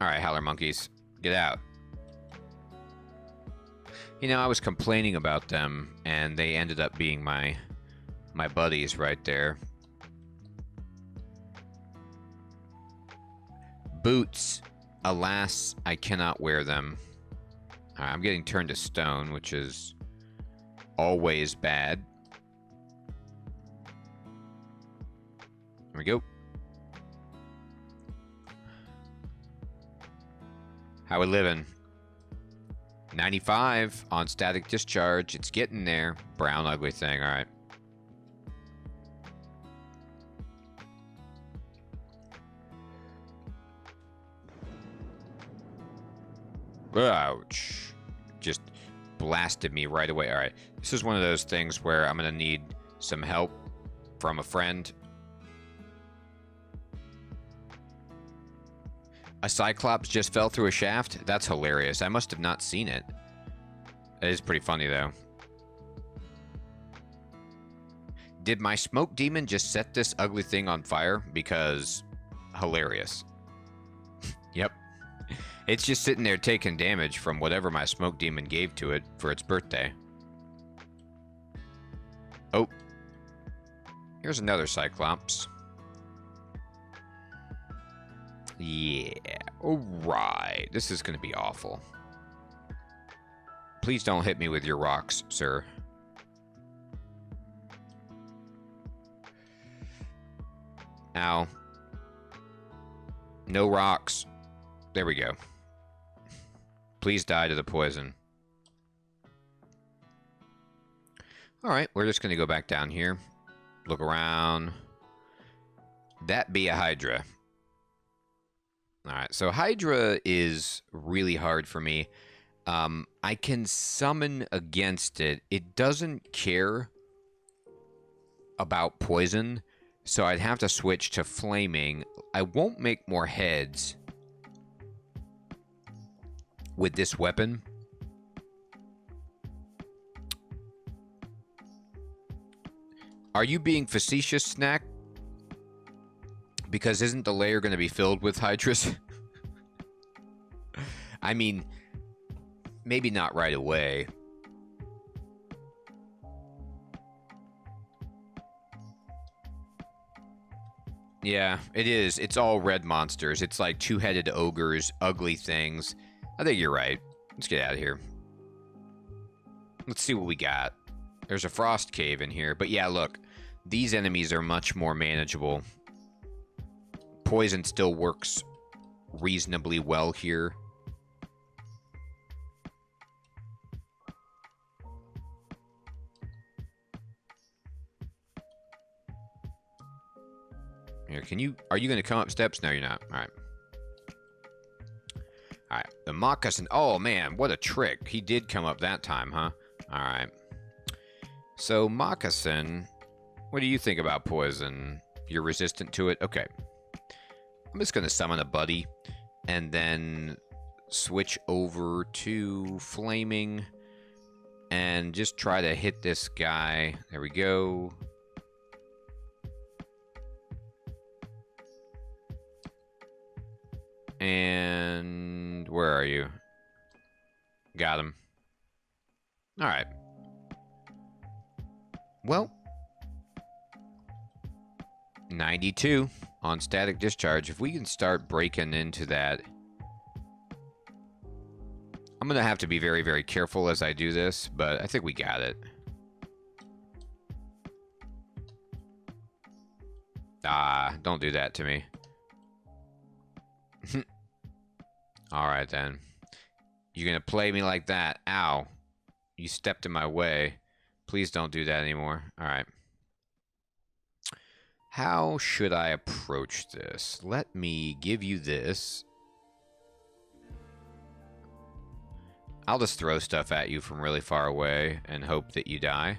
Alright, howler monkeys, get out. You know, I was complaining about them, and they ended up being my buddies right there. Boots. Alas, I cannot wear them. I'm getting turned to stone, which is always bad. There we go. How we living? 95 on static discharge. It's getting there. Brown ugly thing. All right. Ouch. Just blasted me right away. All right. This is one of those things where I'm going to need some help from a friend. A Cyclops just fell through a shaft? That's hilarious. I must have not seen it. It is pretty funny, though. Did my smoke demon just set this ugly thing on fire? Because hilarious. Yep. It's just sitting there taking damage from whatever my smoke demon gave to it for its birthday. Oh. Here's another Cyclops. Yeah. Alright. This is going to be awful. Please don't hit me with your rocks, sir. Ow. No rocks. There we go. Please die to the poison. Alright, we're just going to go back down here. Look around. That be a Hydra. Alright, so Hydra is really hard for me. I can summon against it. It doesn't care about poison, so I'd have to switch to flaming. I won't make more heads with this weapon. Are you being facetious, Snack? Because isn't the layer going to be filled with Hydras? I mean, maybe not right away. Yeah, it is. It's all red monsters. It's like two-headed ogres, ugly things. I think you're right. Let's get out of here. Let's see what we got. There's a frost cave in here. But yeah, look. These enemies are much more manageable. Poison still works reasonably well here. Here, are you going to come up steps? No, you're not. All right. All right. The moccasin. Oh, man. What a trick. He did come up that time, huh? All right. So, moccasin. What do you think about poison? You're resistant to it? Okay. I'm just going to summon a buddy and then switch over to flaming and just try to hit this guy. There we go. And where are you? Got him. All right. Well, 92 on static discharge. If we can start breaking into that, I'm going to have to be very, very careful as I do this, but I think we got it. Ah, don't do that to me. Alright then. You're gonna play me like that. Ow. You stepped in my way. Please don't do that anymore. Alright. How should I approach this? Let me give you this. I'll just throw stuff at you from really far away and hope that you die.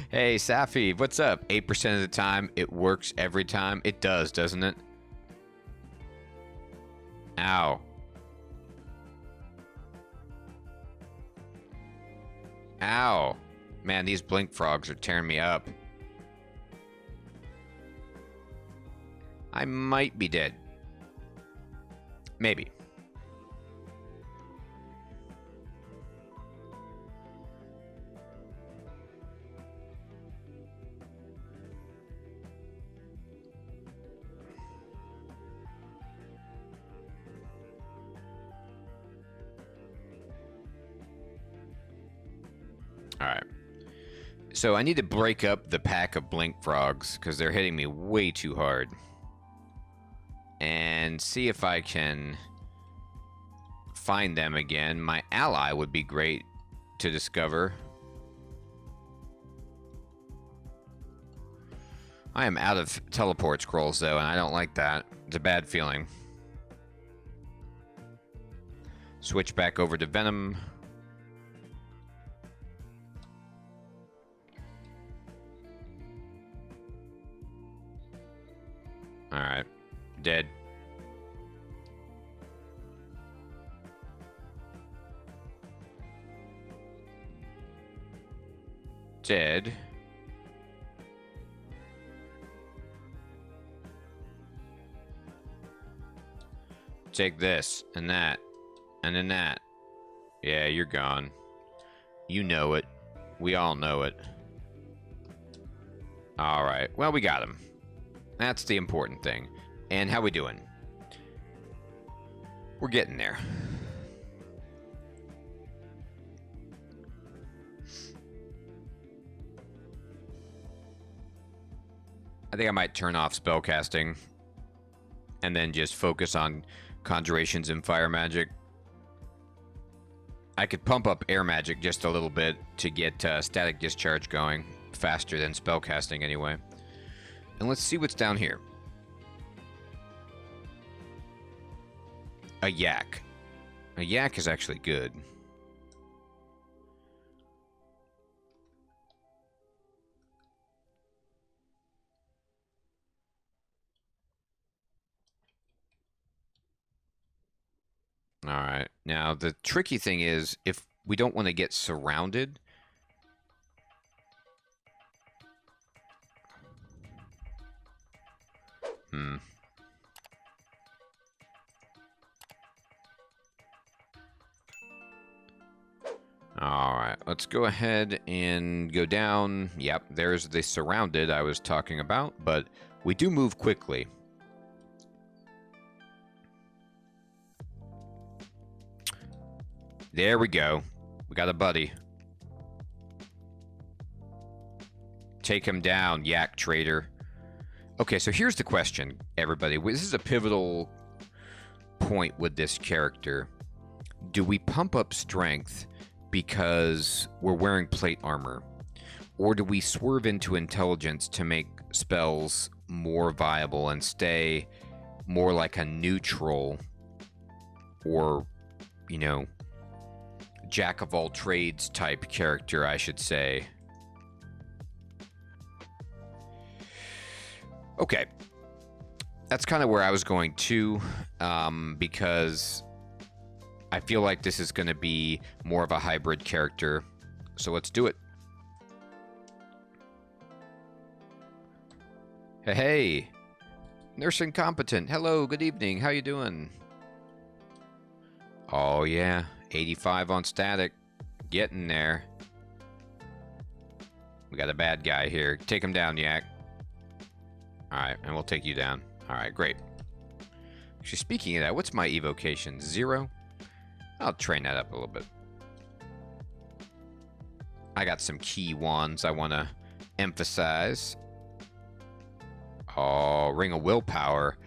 Hey, Safi, what's up? 8% of the time, it works every time. It does, doesn't it? Ow. Ow. Man, these blink frogs are tearing me up. I might be dead. Maybe. Alright. So I need to break up the pack of blink frogs because they're hitting me way too hard. And see if I can find them again. My ally would be great to discover. I am out of teleport scrolls though, and I don't like that. It's a bad feeling. Switch back over to Venom. Alright. Dead. Dead. Take this, and that, and then that. Yeah, you're gone. You know it. We all know it. Alright, well, we got him. That's the important thing. And how we doing? We're getting there. I think I might turn off spellcasting and then just focus on conjurations and fire magic. I could pump up air magic just a little bit to get static discharge going faster than spellcasting anyway. And let's see what's down here. A yak. A yak is actually good. Alright, now the tricky thing is, if we don't want to get surrounded... Alright, let's go ahead and go down. Yep, there's the surrounded I was talking about, but we do move quickly. There we go. We got a buddy. Take him down, yak trader. Okay, so here's the question, everybody. This is a pivotal point with this character. Do we pump up strength because we're wearing plate armor? Or do we swerve into intelligence to make spells more viable and stay more like a neutral or, you know, jack of all trades type character, I should say? Okay. That's kind of where I was going to, because I feel like this is going to be more of a hybrid character. So let's do it. Hey, Nurse Incompetent. Hello, good evening. How you doing? Oh, yeah. 85 on static. Getting there. We got a bad guy here. Take him down, yak. Alright, and we'll take you down. Alright, great. Actually, speaking of that, what's my evocation? 0? I'll train that up a little bit. I got some key wands I want to emphasize. Oh, Ring of Willpower.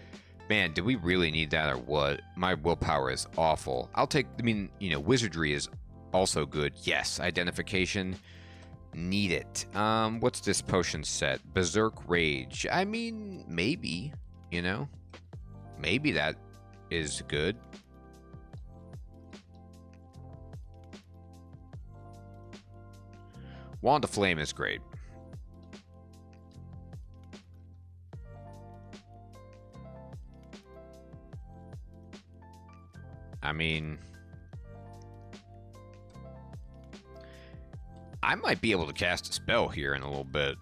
Man, do we really need that or what? My willpower is awful. I'll take, I mean, you know, wizardry is also good. Yes, identification. Need it. What's this potion set? Berserk Rage. I mean, maybe, you know? Maybe that is good. Wand of Flame is great. mean, I might be able to cast a spell here in a little bit.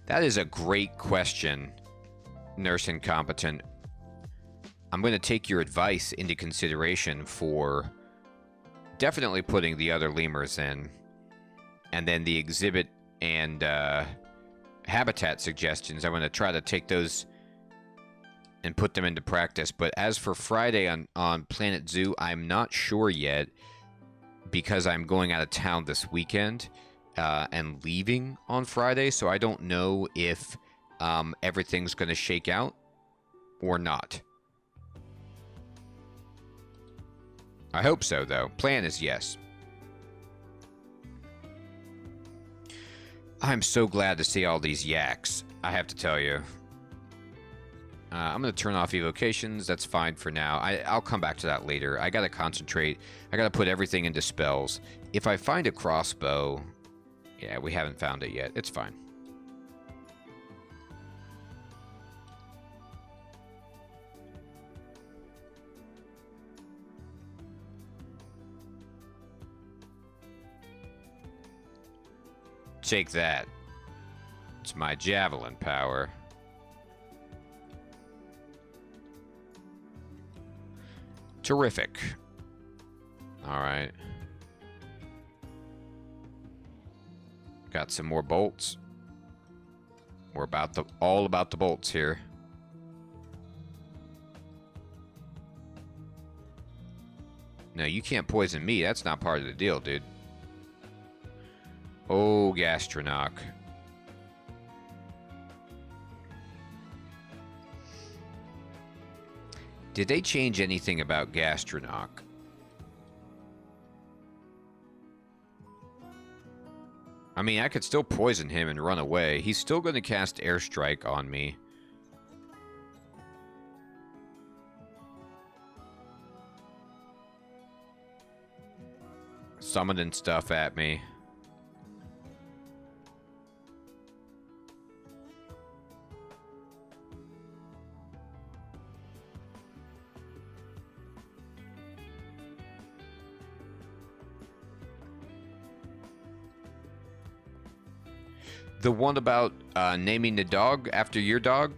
That is a great question, Nurse Incompetent. I'm going to take your advice into consideration for definitely putting the other lemurs in. And then the exhibit and habitat suggestions, I'm going to try to take those and put them into practice. But as for Friday on Planet Zoo, I'm not sure yet because I'm going out of town this weekend and leaving on Friday. So I don't know if everything's going to shake out or not. I hope so, though. Plan is yes. I'm so glad to see all these yaks, I have to tell you. I'm going to turn off evocations. That's fine for now. I'll come back to that later. I got to concentrate. I got to put everything into spells. If I find a crossbow... Yeah, we haven't found it yet. It's fine. Take that. It's my javelin power. Terrific. All right. Got some more bolts. We're all about the bolts here. No, you can't poison me. That's not part of the deal, dude. Oh, Gastronoc. Did they change anything about Gastronoc? I mean, I could still poison him and run away. He's still going to cast Airstrike on me. Summoning stuff at me. The one about naming the dog after your dog?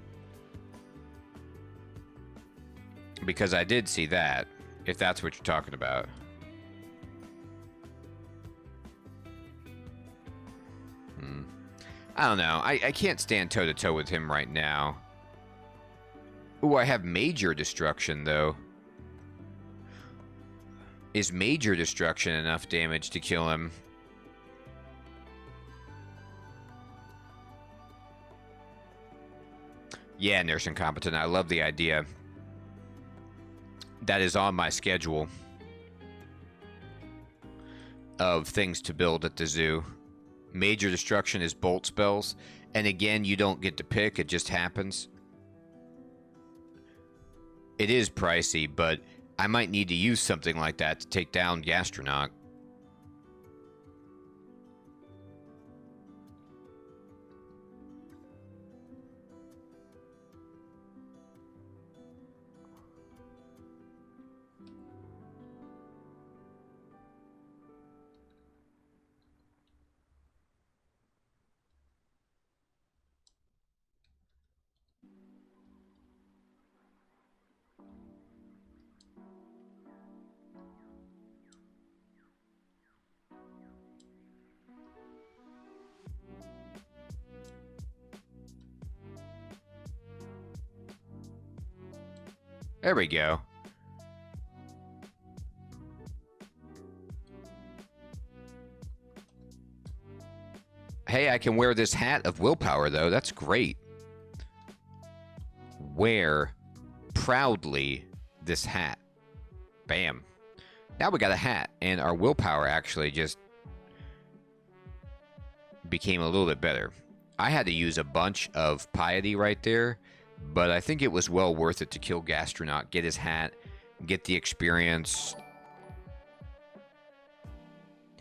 Because I did see that, if that's what you're talking about. I don't know. I can't stand toe-to-toe with him right now. Ooh, I have Major Destruction, though. Is Major Destruction enough damage to kill him? Yeah, Nurse Incompetent, I love the idea. That is on my schedule of things to build at the zoo. Major Destruction is bolt spells, and again, you don't get to pick, it just happens. It is pricey, but I might need to use something like that to take down Gastronoc. There we go. Hey, I can wear this hat of willpower, though. That's great. Wear proudly this hat. Bam. Now we got a hat, and our willpower actually just became a little bit better. I had to use a bunch of piety right there, but I think it was well worth it to kill Gastronoc, get his hat, get the experience.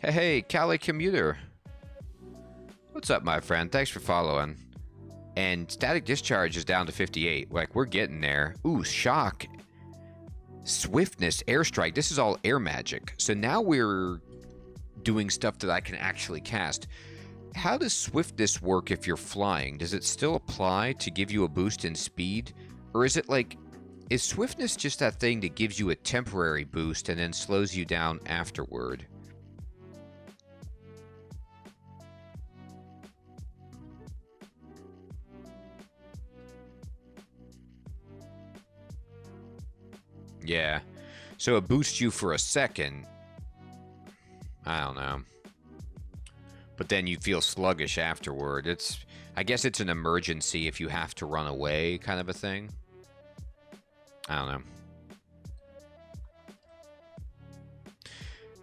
Hey, Cali Commuter. What's up, my friend? Thanks for following. And static discharge is down to 58. Like, we're getting there. Ooh, shock. Swiftness, airstrike. This is all air magic. So now we're doing stuff that I can actually cast. How does swiftness work if you're flying? Does it still apply to give you a boost in speed? Or is it like, is swiftness just that thing that gives you a temporary boost and then slows you down afterward? Yeah. So it boosts you for a second. I don't know. But then you feel sluggish afterward. I guess it's an emergency if you have to run away kind of a thing. I don't know.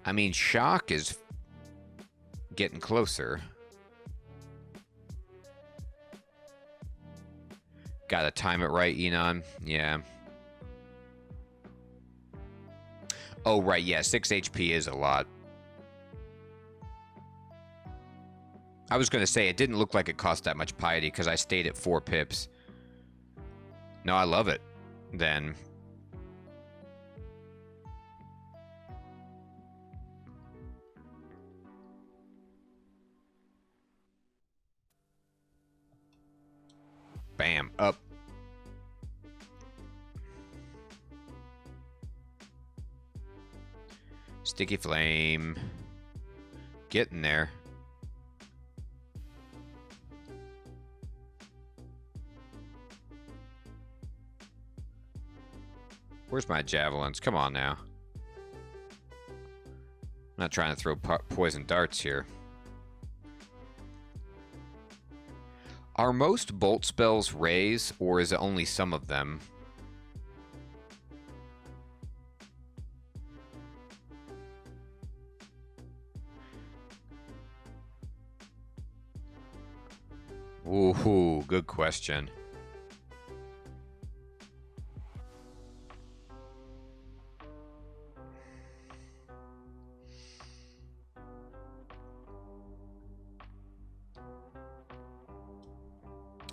I mean, shock is getting closer. Gotta time it right, Enon. Yeah. Oh, right, yeah, 6 HP is a lot. I was going to say, it didn't look like it cost that much piety because I stayed at 4 pips. No, I love it, then. Bam, up. Sticky flame. Getting there. Where's my javelins? Come on now. I'm not trying to throw poison darts here. Are most bolt spells raise, or is it only some of them? Ooh, good question.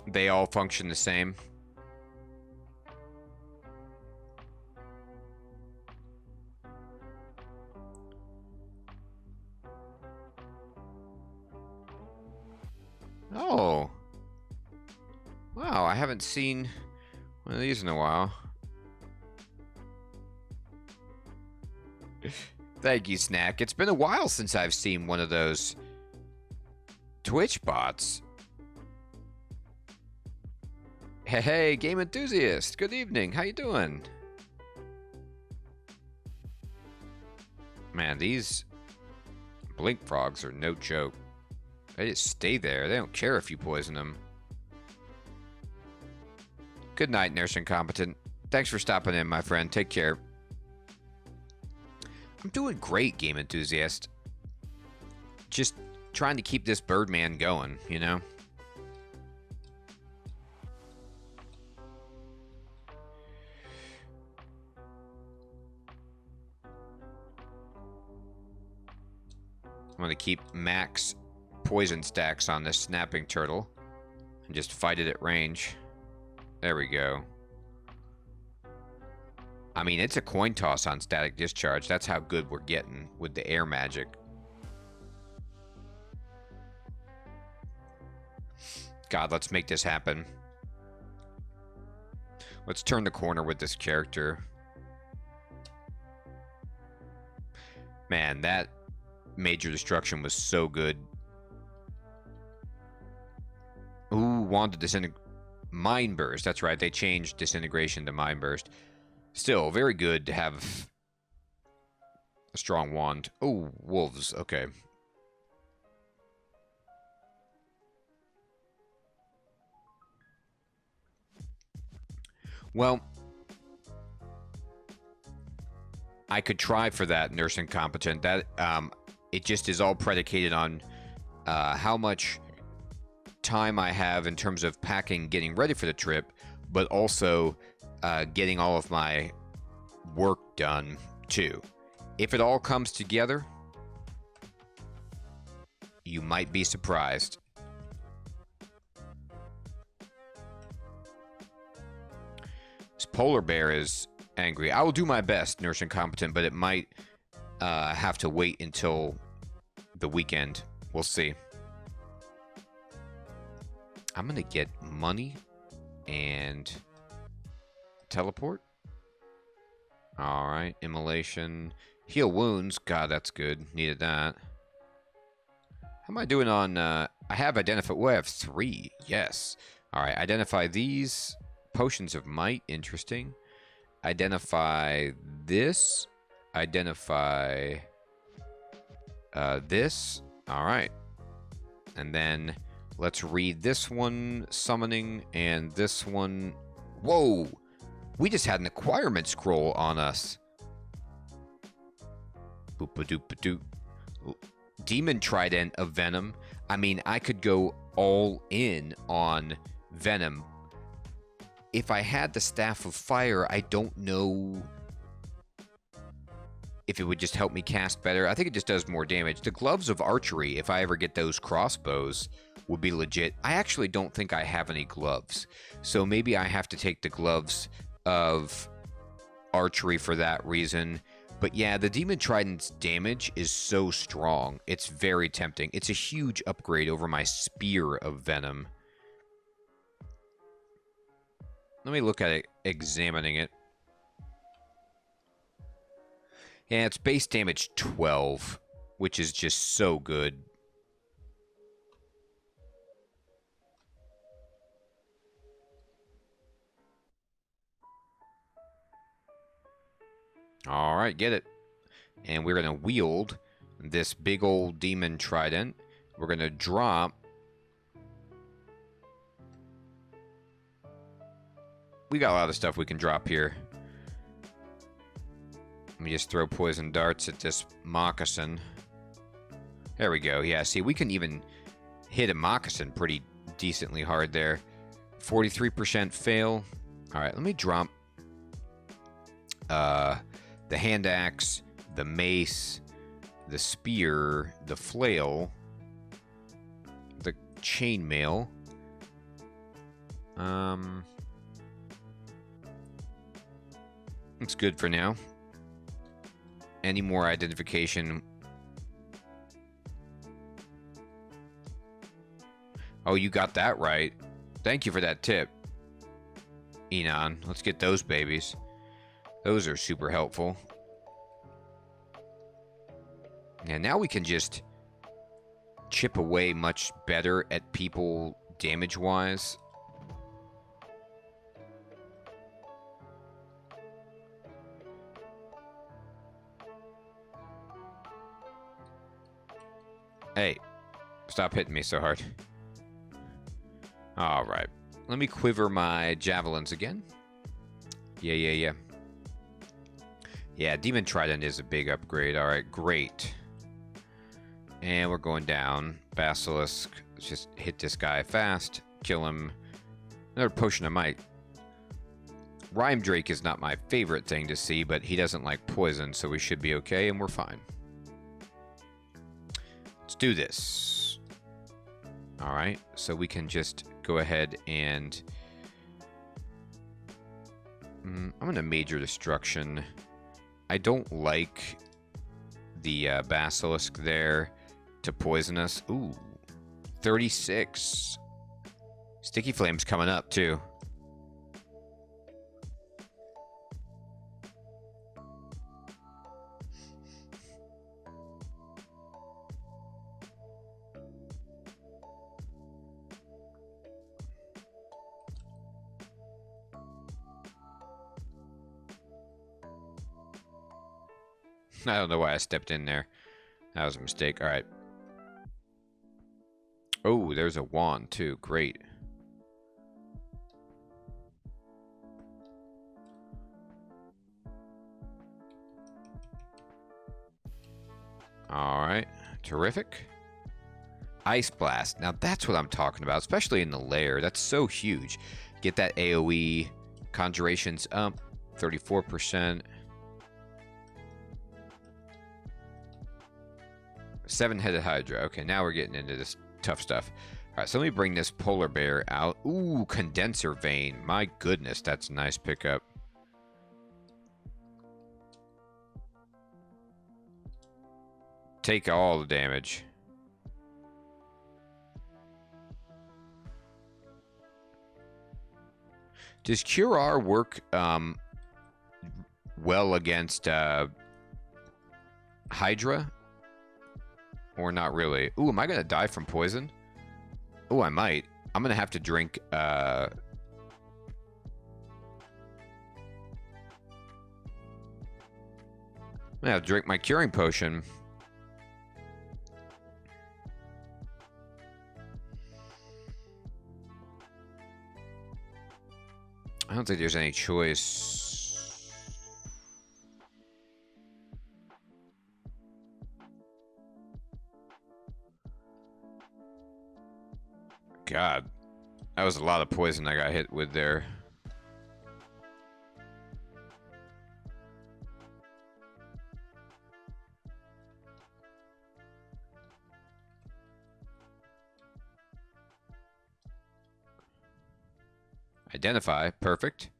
They all function the same. Oh. Wow, I haven't seen one of these in a while. Thank you, Snack. It's been a while since I've seen one of those Twitch bots. Hey, game enthusiast. Good evening. How you doing? Man, these blink frogs are no joke. They just stay there. They don't care if you poison them. Good night, Nurse Incompetent. Thanks for stopping in, my friend. Take care. I'm doing great, game enthusiast. Just trying to keep this birdman going, you know? I'm going to keep max poison stacks on this snapping turtle and just fight it at range. There we go. I mean, it's a coin toss on static discharge. That's how good we're getting with the air magic. God, let's make this happen. Let's turn the corner with this character. Man, that major destruction was so good. Ooh, wand to disintegrate. Mind burst. That's right. They changed disintegration to mind burst. Still, very good to have a strong wand. Oh, wolves. Okay. Well, I could try for that, Nurse Incompetent. That it just is all predicated on how much time I have in terms of packing, getting ready for the trip, but also getting all of my work done too. If it all comes together, you might be surprised. polar bear is angry. I will do my best, Nurse Incompetent, but it might have to wait until the weekend. We'll see. I'm gonna get money and teleport. All right, immolation, heal wounds. God, that's good. Needed that. How am I doing on? I have identified. Oh, I have 3. Yes. All right. Identify these potions of might. Interesting. Identify this. Identify this. All right. And then let's read this one, summoning, and this one. Whoa! We just had an acquirement scroll on us. Boop-a-doop-a-doop. Demon Trident of Venom. I mean, I could go all in on Venom. If I had the Staff of Fire, I don't know if it would just help me cast better. I think it just does more damage. The Gloves of Archery, if I ever get those crossbows, would be legit. I actually don't think I have any gloves. So maybe I have to take the Gloves of Archery for that reason. But yeah, the Demon Trident's damage is so strong. It's very tempting. It's a huge upgrade over my Spear of Venom. Let me look at it, examining it. Yeah, it's base damage 12, which is just so good. All right, get it. And we're going to wield this big old Demon Trident. We're going to drop. We got a lot of stuff we can drop here. Let me just throw poison darts at this moccasin. There we go. Yeah, see, we can even hit a moccasin pretty decently hard there. 43% fail. All right, let me drop the hand axe, the mace, the spear, the flail, the chainmail. It's good for now. Any more identification? Oh, you got that right. Thank you for that tip, Enon. Let's get those babies. Those are super helpful. And now we can just chip away much better at people damage-wise. Hey, stop hitting me so hard. All right. Let me quiver my javelins again. Yeah. Yeah, Demon Trident is a big upgrade. All right, great. And we're going down. Basilisk. Let's just hit this guy fast. Kill him. Another potion of might. Rhyme Drake is not my favorite thing to see, but he doesn't like poison, so we should be okay, and we're fine. Let's do this. All right, so we can just go ahead and... I'm going to Major Destruction. I don't like the Basilisk there to poison us. Ooh, 36. Sticky Flame's coming up, too. I don't know why I stepped in there. That was a mistake. All right. Oh, there's a wand too. Great. All right. Terrific. Ice Blast. Now that's what I'm talking about, especially in the lair. That's so huge. Get that AoE. Conjurations up. 34%. 7-headed Hydra. Okay, now we're getting into this tough stuff. All right, so let me bring this polar bear out. Ooh, condenser vein. My goodness, that's a nice pickup. take all the damage. Does Cure R work well against Hydra? Or not really? Ooh, am I going to die from poison? Ooh, I might. I'm going to have to drink... I'm going to have to drink my curing potion. I don't think there's any choice. God, that was a lot of poison I got hit with there. Identify, perfect.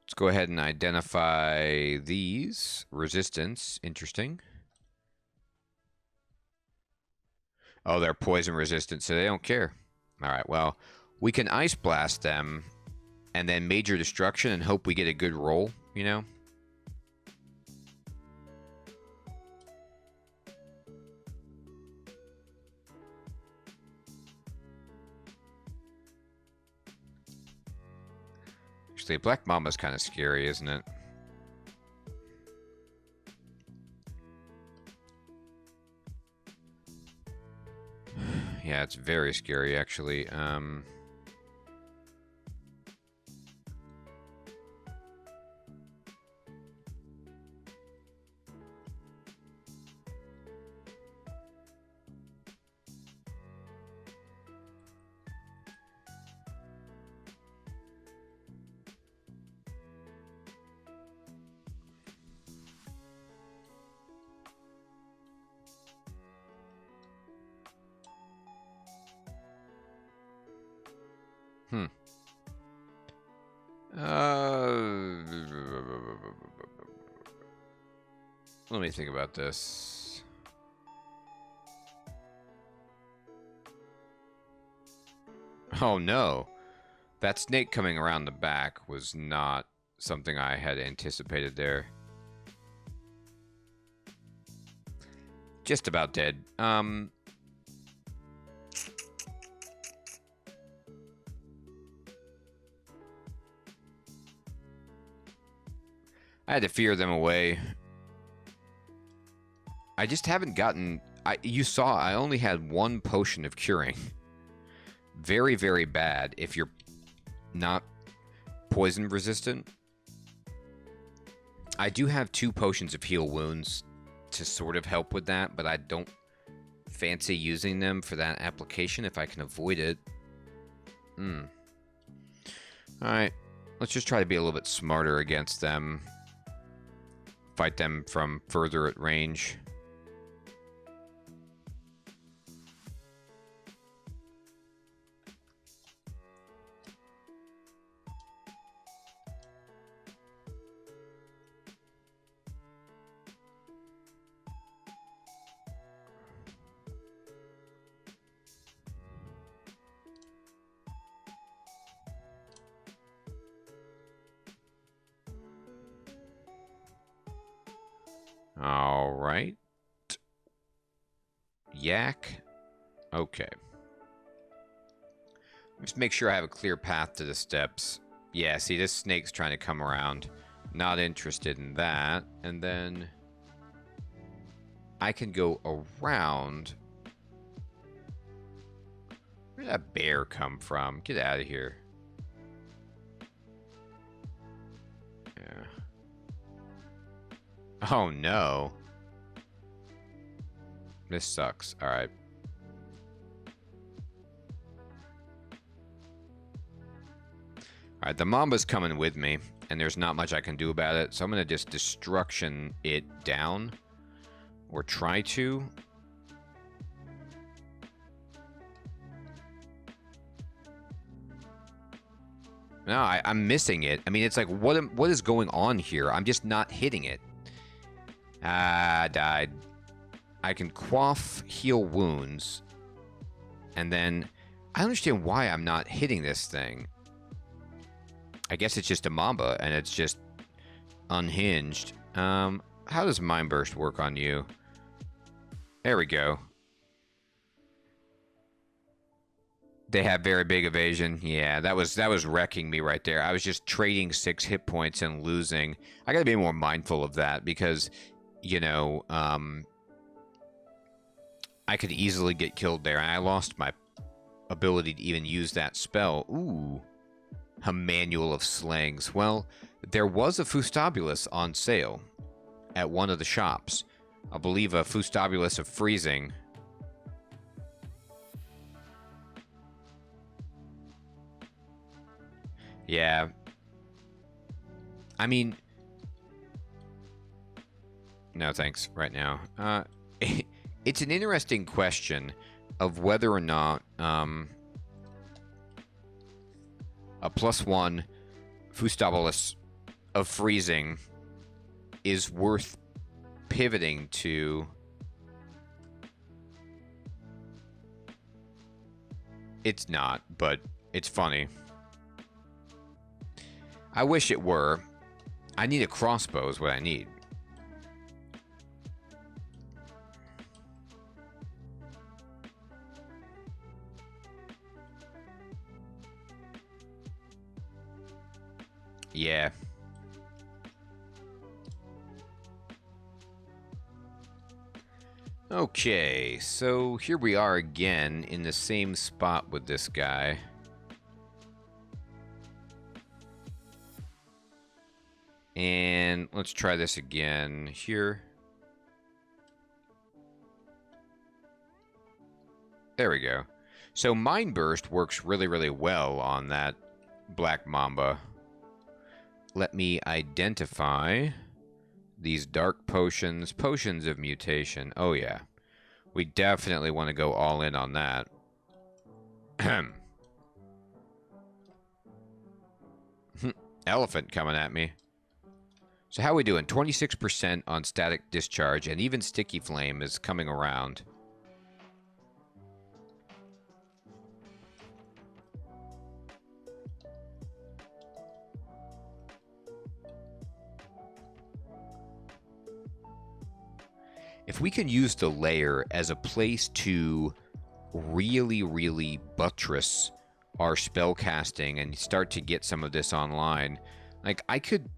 Let's go ahead and identify these. Resistance, interesting. Oh, they're poison resistant, so they don't care. All right, well, we can Ice Blast them and then Major Destruction and hope we get a good roll, you know? Actually, Black Mama's kind of scary, isn't it? Yeah, it's very scary, actually. Let me think about this. Oh no. That snake coming around the back was not something I had anticipated there. Just about dead. I had to fear them away. I just haven't gotten... you saw I only had one potion of curing. Very, very bad if you're not poison resistant. I do have 2 potions of heal wounds to sort of help with that, but I don't fancy using them for that application if I can avoid it. Alright, let's just try to be a little bit smarter against them. Fight them from further at range. All right. Yak. Okay. Just make sure I have a clear path to the steps. Yeah, see, this snake's trying to come around. Not interested in that. And then I can go around. Where did that bear come from? Get out of here. Yeah. Oh no. This sucks. Alright. Alright, the Mamba's coming with me, and there's not much I can do about it, so I'm gonna just destruction it down. Or try to. No, I'm missing it. I mean, it's like, what is going on here? I'm just not hitting it. Ah, died. I can quaff heal wounds. And then I understand why I'm not hitting this thing. I guess it's just a Mamba and it's just unhinged. How does Mind Burst work on you? There we go. They have very big evasion. Yeah, that was wrecking me right there. I was just trading 6 hit points and losing. I got to be more mindful of that because, you know, I could easily get killed there, and I lost my ability to even use that spell. Ooh, a Manual of Slings. Well, there was a Fustabulus on sale at one of the shops. I believe a Fustabulus of Freezing. Yeah. I mean, no thanks right now. It's an interesting question of whether or not a +1 Fustabulus of Freezing is worth pivoting to. It's not, but it's funny. I wish it were. I need a crossbow is what I need. Yeah. Okay, so here we are again in the same spot with this guy. And let's try this again here. There we go. So Mind Burst works really, really well on that Black Mamba. Let me identify these dark potions. Potions of mutation. Oh, yeah. We definitely want to go all in on that. Elephant coming at me. So how are we doing? 26% on static discharge, and even sticky flame is coming around. If we can use the lair as a place to really, really buttress our spell casting and start to get some of this online, like I could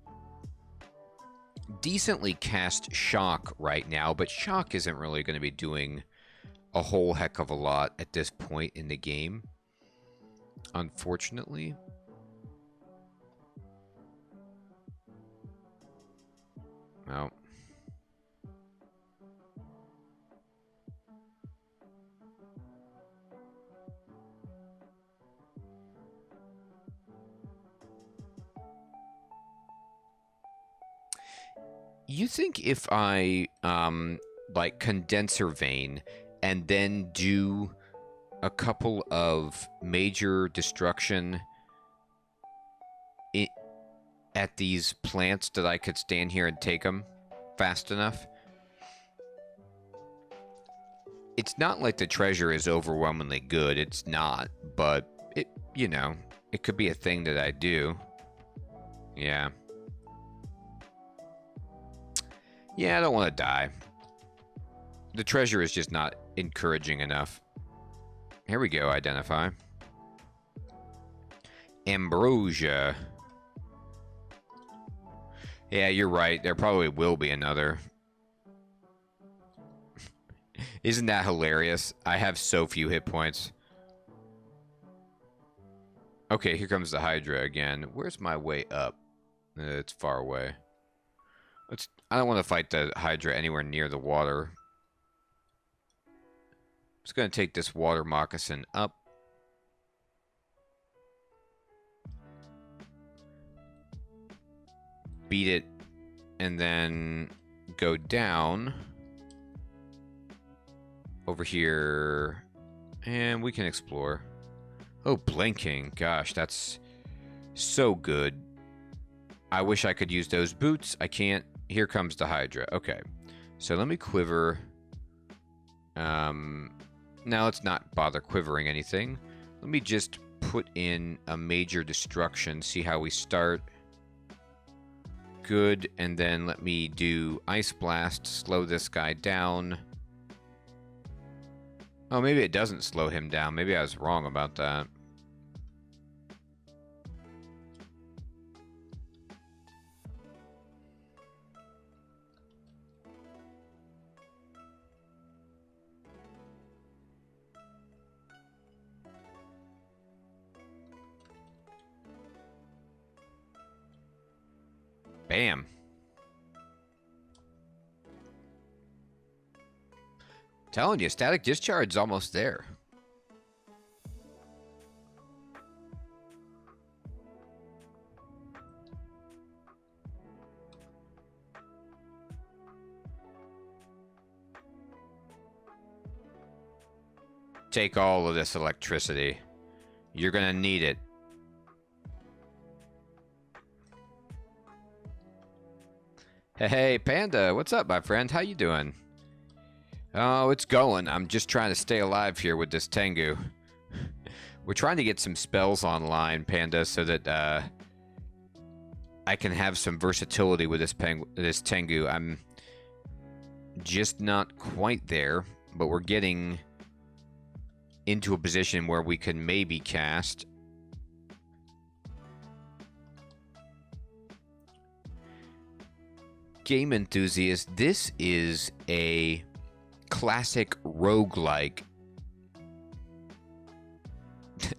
decently cast Shock right now, but Shock isn't really going to be doing a whole heck of a lot at this point in the game, unfortunately. Well, you think if I, like, Condenser Vein and then do a couple of major destruction at these plants that I could stand here and take them fast enough? It's not like the treasure is overwhelmingly good. It's not, but it, you know, it could be a thing that I do. Yeah. Yeah, I don't want to die. The treasure is just not encouraging enough. Here we go, identify. Ambrosia. Yeah, you're right. There probably will be another. Isn't that hilarious? I have so few hit points. Okay, here comes the Hydra again. Where's my way up? It's far away. I don't want to fight the Hydra anywhere near the water. I'm just going to take this water moccasin up. Beat it. And then go down. Over here. And we can explore. Oh, blinking. Gosh, that's so good. I wish I could use those boots. I can't. Here comes the Hydra. Okay. So let me quiver Now let's not bother quivering anything. Let me just put in a major destruction, see how we start. Good, and then let me do Ice Blast, slow this guy down. Oh, maybe it doesn't slow him down. Maybe I was wrong about that. Bam. Telling you, static discharge is almost there. Take all of this electricity. You're gonna need it. Hey, Panda, what's up, my friend? How you doing? Oh, it's going. I'm just trying to stay alive here with this Tengu. We're trying to get some spells online, Panda, so that I can have some versatility with this Tengu. I'm just not quite there, but we're getting into a position where we can maybe cast. Game enthusiast, this is a classic roguelike.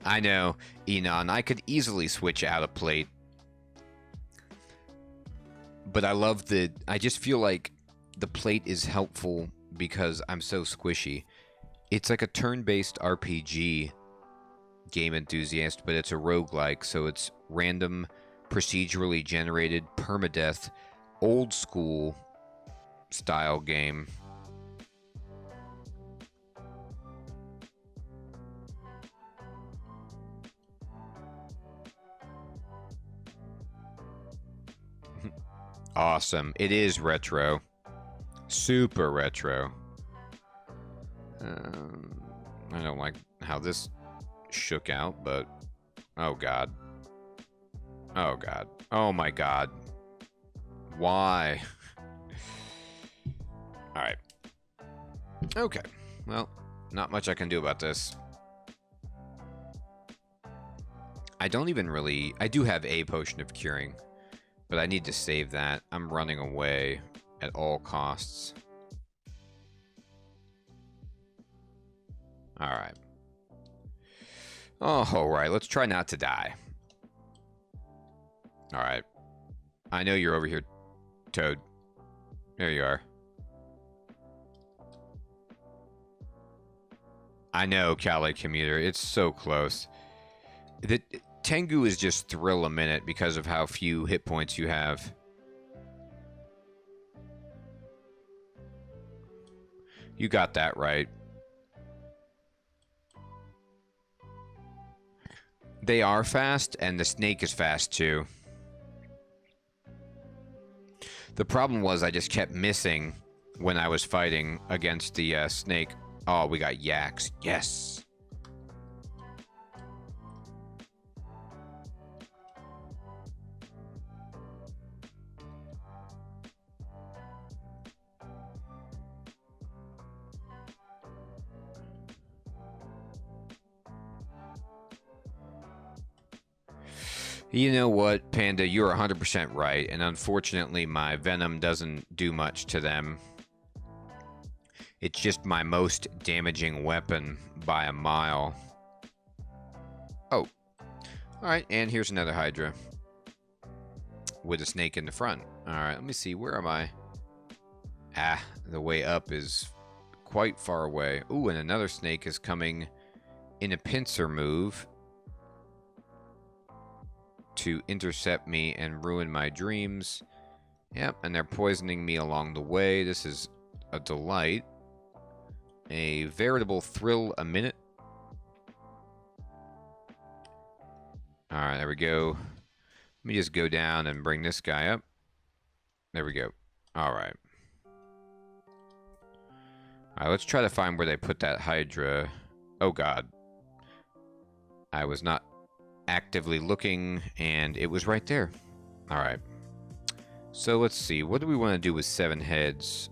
I know, Enon, I could easily switch out a plate. But I just feel like the plate is helpful because I'm so squishy. It's like a turn-based RPG, Game enthusiast, but it's a roguelike, so it's random, procedurally generated, permadeath, old school style game. Awesome. It is retro. Super retro. I don't like how this shook out, but oh god. Oh god. Oh my god. Why? Alright. Okay. Well, not much I can do about this. I don't even really... I do have a potion of curing, but I need to save that. I'm running away at all costs. Alright. Oh, alright. Let's try not to die. Alright. I know you're over here, Toad. There you are. I know, Cali Commuter. It's so close. The Tengu is just thrill a minute because of how few hit points you have. You got that right. They are fast, and the snake is fast too. The problem was I just kept missing when I was fighting against the snake. Oh, we got yaks. Yes! You know what, Panda, you're 100% right, and unfortunately my venom doesn't do much to them. It's just my most damaging weapon by a mile. Oh. Alright, and here's another Hydra. With a snake in the front. Alright, let me see, where am I? Ah, the way up is quite far away. Ooh, and another snake is coming in a pincer move to intercept me and ruin my dreams. Yep, and they're poisoning me along the way. This is a delight. A veritable thrill a minute. Alright, there we go. Let me just go down and bring this guy up. There we go. Alright. Alright, let's try to find where they put that Hydra. Oh god. I was not actively looking, and it was right there. Alright. So let's see. What do we want to do with 7 heads?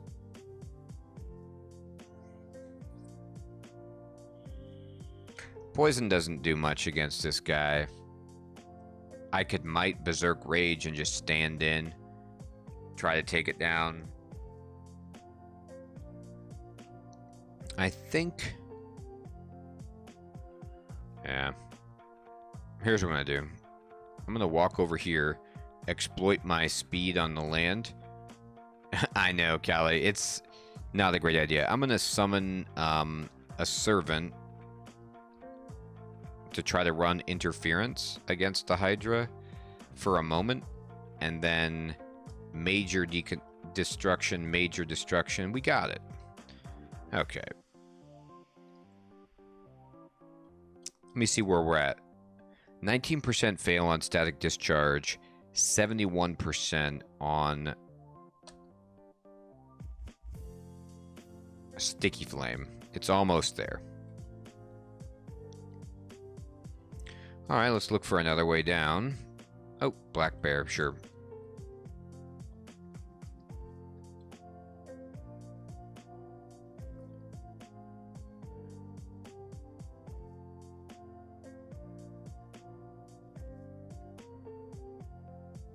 Poison doesn't do much against this guy. I could might Berserk Rage and just stand in. Try to take it down. I think... Yeah. Here's what I'm going to do. I'm going to walk over here, exploit my speed on the land. I know, Callie. It's not a great idea. I'm going to summon a servant to try to run interference against the Hydra for a moment, and then major destruction, major destruction. We got it. Okay. Let me see where we're at. 19% fail on static discharge, 71% on sticky flame. It's almost there. Alright, let's look for another way down. Oh, black bear, sure.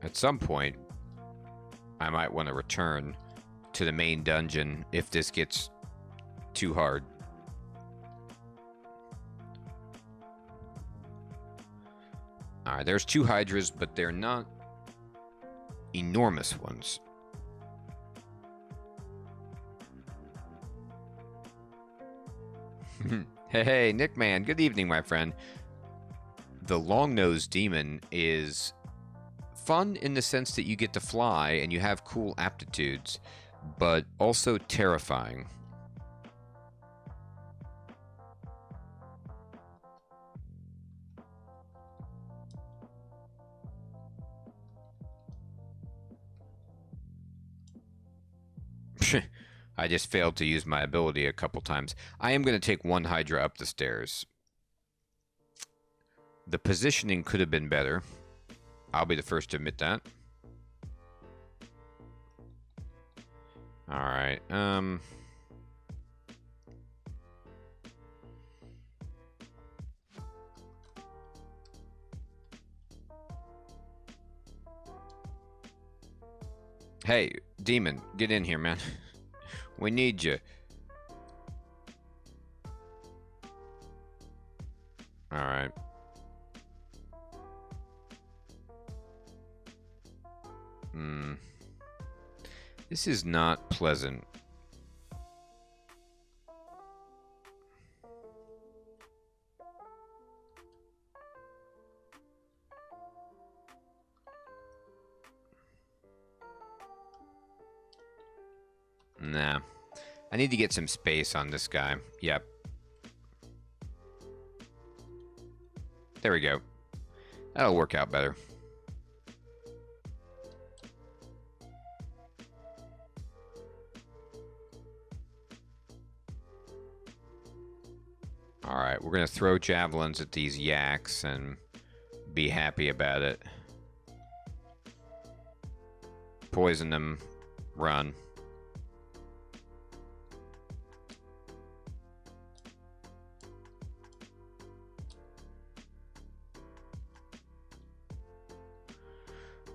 At some point, I might want to return to the main dungeon if this gets too hard. Alright, there's 2 Hydras, but they're not enormous ones. Hey, Nickman, good evening, my friend. The long-nosed demon is fun in the sense that you get to fly and you have cool aptitudes, but also terrifying. I just failed to use my ability a couple times. I am going to take 1 Hydra up the stairs. The positioning could have been better. I'll be the first to admit that. Alright, Hey, demon, get in here, man. We need you. Alright. This is not pleasant. Nah. I need to get some space on this guy. Yep. There we go. That'll work out better. Alright, we're going to throw javelins at these yaks and be happy about it. Poison them. Run.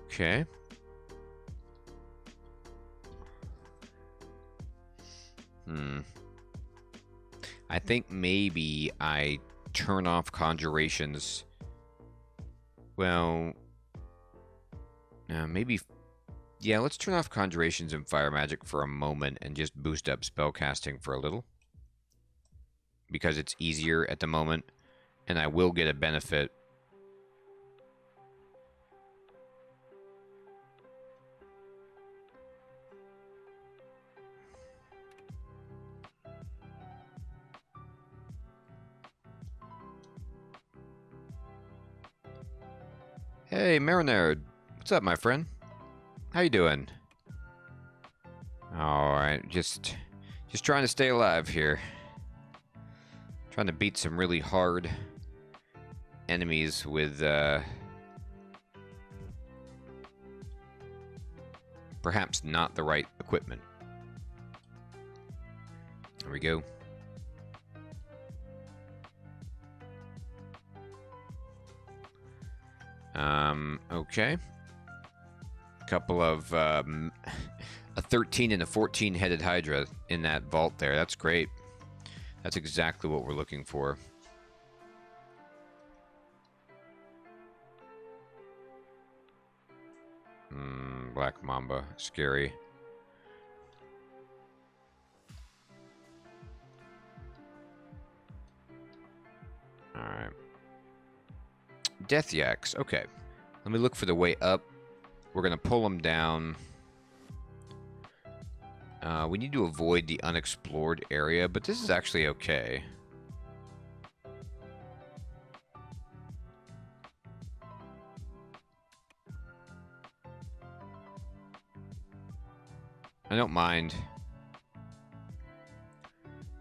Okay. I think maybe I turn off conjurations. Well, maybe... Yeah, let's turn off conjurations and fire magic for a moment and just boost up spellcasting for a little. Because it's easier at the moment, and I will get a benefit. Hey, Marinard. What's up, my friend? How you doing? Alright, just Just trying to stay alive here. Trying to beat some really hard enemies with perhaps not the right equipment. There we go. Okay. Couple of a 13 and a 14 headed Hydra in that vault there. That's great. That's exactly what we're looking for. Black Mamba, scary. Alright. Death Yaks, okay. Let me look for the way up. We're going to pull them down. We need to avoid the unexplored area, but this is actually okay. I don't mind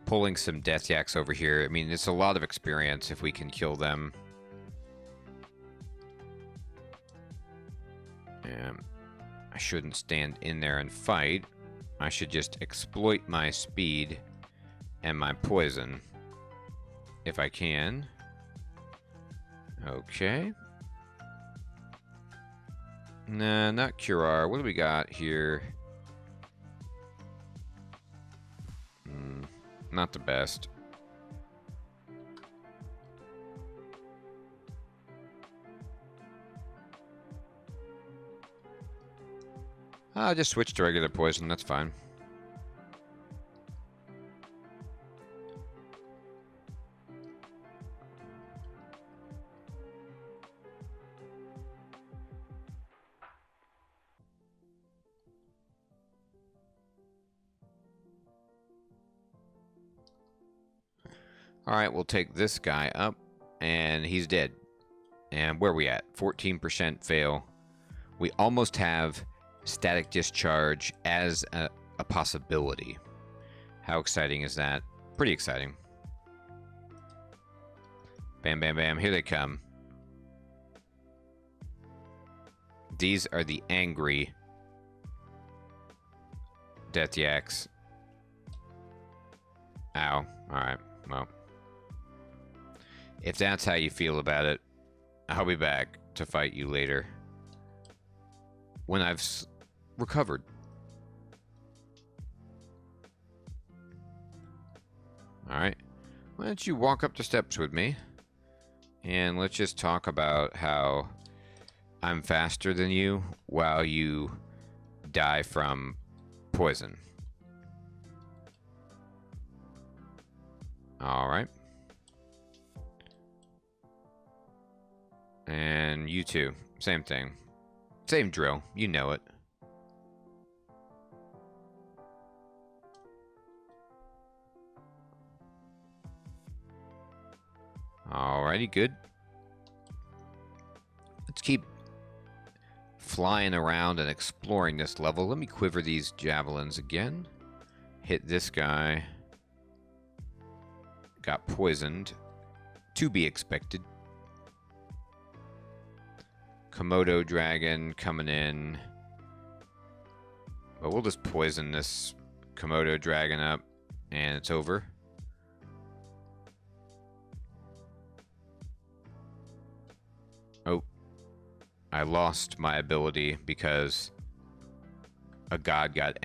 pulling some Death Yaks over here. I mean, it's a lot of experience if we can kill them. I shouldn't stand in there and fight. I should just exploit my speed and my poison if I can. Okay. Nah, not Curar. What do we got here? Not the best. I'll just switch to regular poison, that's fine. Alright, we'll take this guy up, and he's dead. And where are we at? 14% fail. We almost have static discharge as a possibility. How exciting is that? Pretty exciting. Bam, bam, bam. Here they come. These are the angry Death Yaks. Ow. Alright, well. If that's how you feel about it, I'll be back to fight you later. When I've recovered. Alright. Why don't you walk up the steps with me? And let's just talk about how I'm faster than you while you die from poison. Alright. And you too. Same thing. Same drill. You know it. Alrighty, good. Let's keep flying around and exploring this level. Let me quiver these javelins again. Hit this guy. Got poisoned. To be expected. Komodo dragon coming in. But we'll just poison this Komodo dragon up and it's over. Oh. I lost my ability because a god got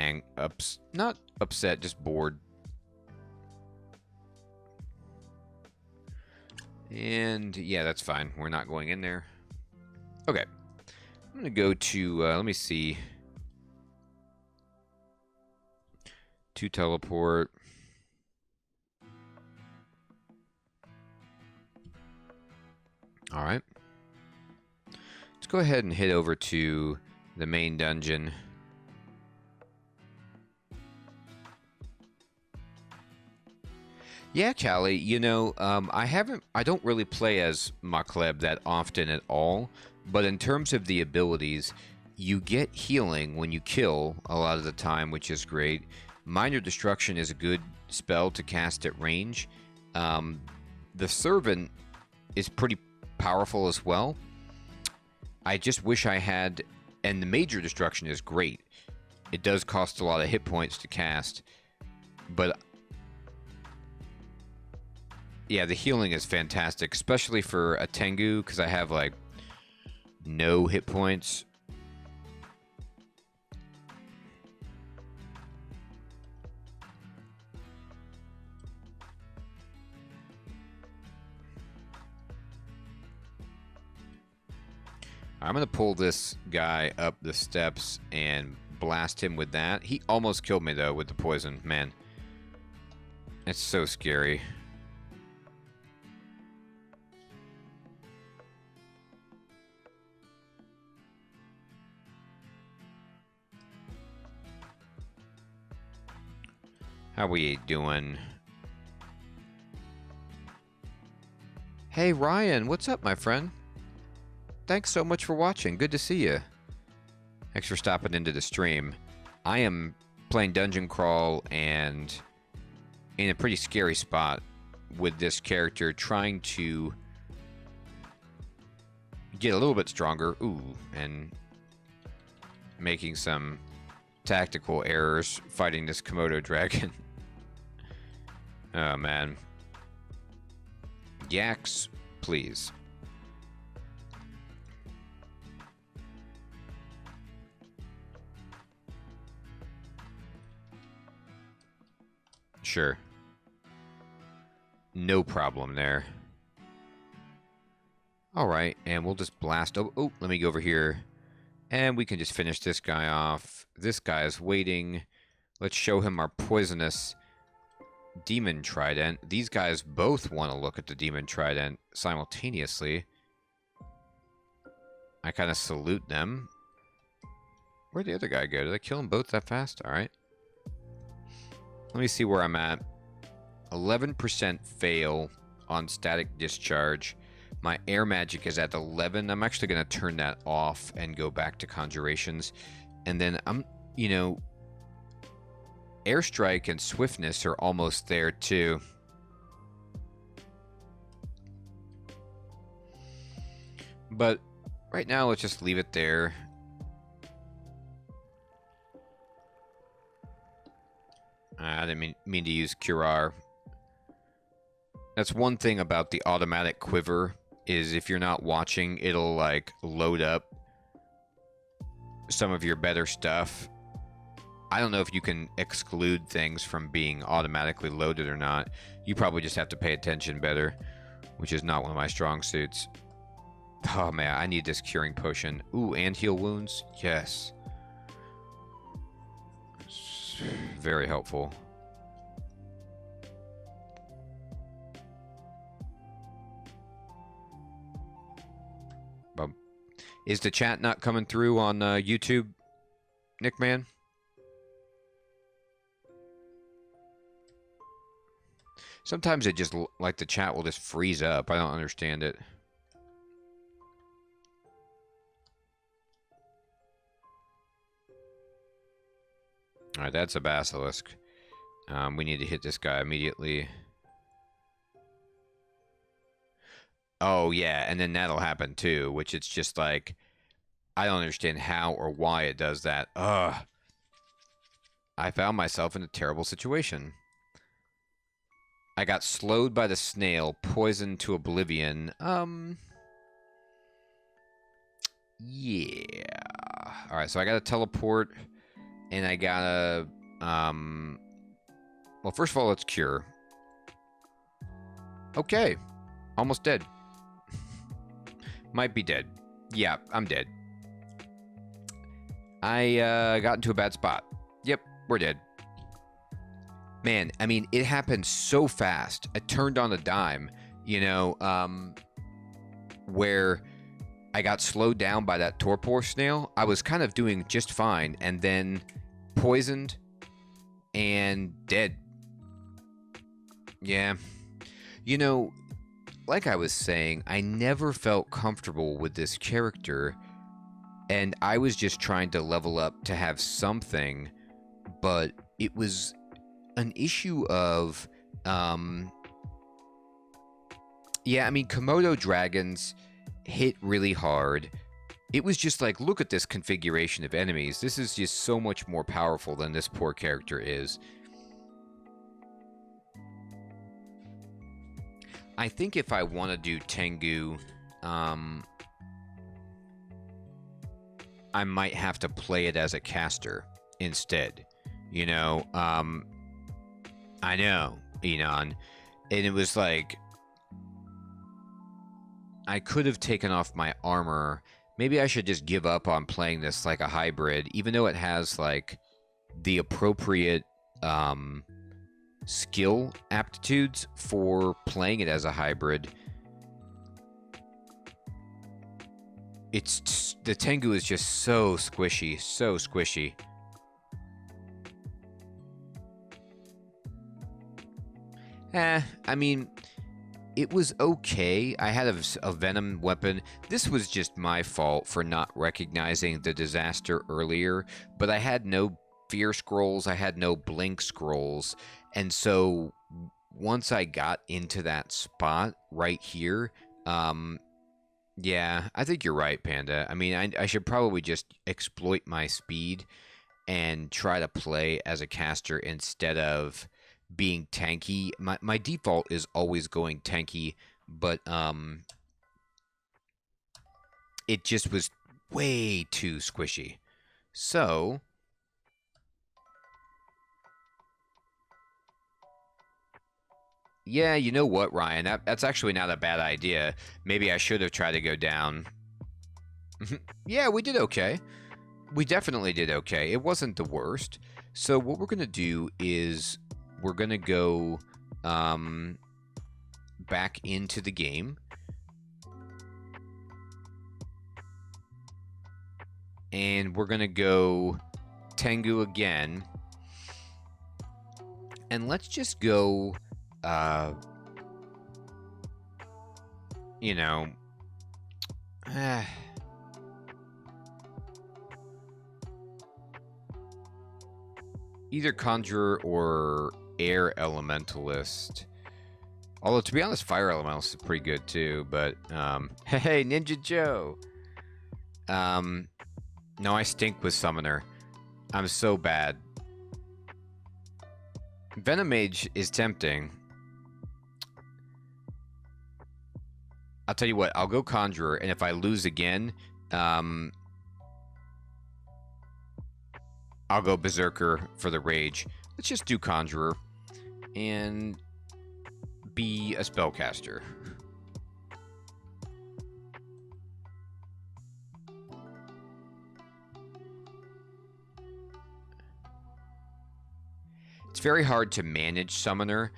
not upset, just bored. And yeah, that's fine. We're not going in there. Okay, I'm going to go to, let me see, to teleport. All right. Let's go ahead and head over to the main dungeon. Yeah, Callie, you know, I don't really play as Makleb that often at all. But in terms of the abilities, you get healing when you kill a lot of the time, which is great. Minor Destruction is a good spell to cast at range. The Servant is pretty powerful as well. I just wish I had... And the Major Destruction is great. It does cost a lot of hit points to cast. But... yeah, the healing is fantastic, especially for a Tengu, because I have, like, no hit points. I'm going to pull this guy up the steps and blast him with that. He almost killed me, though, with the poison. Man, it's so scary. How we doing? Hey, Ryan, what's up, my friend? Thanks so much for watching. Good to see you. Thanks for stopping into the stream. I am playing Dungeon Crawl and in a pretty scary spot with this character, trying to get a little bit stronger. Ooh, and making some tactical errors fighting this Komodo dragon. Oh, man. Yaks, please. Sure. No problem there. Alright, and we'll just blast... Oh, let me go over here. And we can just finish this guy off. This guy is waiting. Let's show him our poisonous Demon Trident. These guys both want to look at the Demon Trident simultaneously. I kind of salute them. Where'd the other guy go? Did I kill them both that fast? Alright. Let me see where I'm at. 11% fail on static discharge. My air magic is at 11. I'm actually going to turn that off and go back to conjurations. And then I'm, you know, airstrike and swiftness are almost there too. But right now, let's just leave it there. I didn't mean to use Curar. That's one thing about the automatic quiver, is if you're not watching, it'll like load up some of your better stuff. I don't know if you can exclude things from being automatically loaded or not. You probably just have to pay attention better, which is not one of my strong suits. Oh man, I need this curing potion. Ooh, and heal wounds. Yes. Very helpful. Is the chat not coming through on YouTube, Nickman? Sometimes it just, like, the chat will just freeze up. I don't understand it. Alright, that's a basilisk. We need to hit this guy immediately. Oh, yeah, and then that'll happen too, which it's just like, I don't understand how or why it does that. Ugh. I found myself in a terrible situation. I got slowed by the snail, poisoned to oblivion. Yeah. Alright, so I gotta teleport, and I gotta, well, first of all, let's cure. Okay. Almost dead. Might be dead. Yeah, I'm dead. I got into a bad spot. Yep, we're dead. Man, I mean, it happened so fast. I turned on a dime, you know, where I got slowed down by that torpor snail. I was kind of doing just fine, and then poisoned and dead. Yeah. You know, like I was saying, I never felt comfortable with this character, and I was just trying to level up to have something, but it was an issue of, yeah, I mean, Komodo dragons hit really hard. It was just like, look at this configuration of enemies. This is just so much more powerful than this poor character is. I think if I want to do Tengu, I might have to play it as a caster instead. You know, I know, Enon. And it was like, I could have taken off my armor. Maybe I should just give up on playing this like a hybrid, even though it has like the appropriate skill aptitudes for playing it as a hybrid. The Tengu is just so squishy, so squishy. I mean, it was okay. I had a venom weapon. This was just my fault for not recognizing the disaster earlier, but I had no fear scrolls, I had no blink scrolls, and so once I got into that spot right here, yeah, I think you're right, Panda. I mean, I should probably just exploit my speed and try to play as a caster instead of being tanky. My default is always going tanky, but it just was way too squishy. So yeah, you know what, Ryan? That's actually not a bad idea. Maybe I should have tried to go down. Yeah, we did okay. We definitely did okay. It wasn't the worst. So what we're going to do is we're going to go back into the game. And we're going to go Tengu again. And let's just go, you know, either Conjurer or Air Elementalist. Although, to be honest, Fire Elementalist is pretty good too, but, hey, Ninja Joe! No, I stink with Summoner. I'm so bad. Venom Mage is tempting. I'll tell you what, I'll go Conjurer, and if I lose again, I'll go Berserker for the Rage. Let's just do Conjurer and be a Spellcaster. It's very hard to manage Summoner,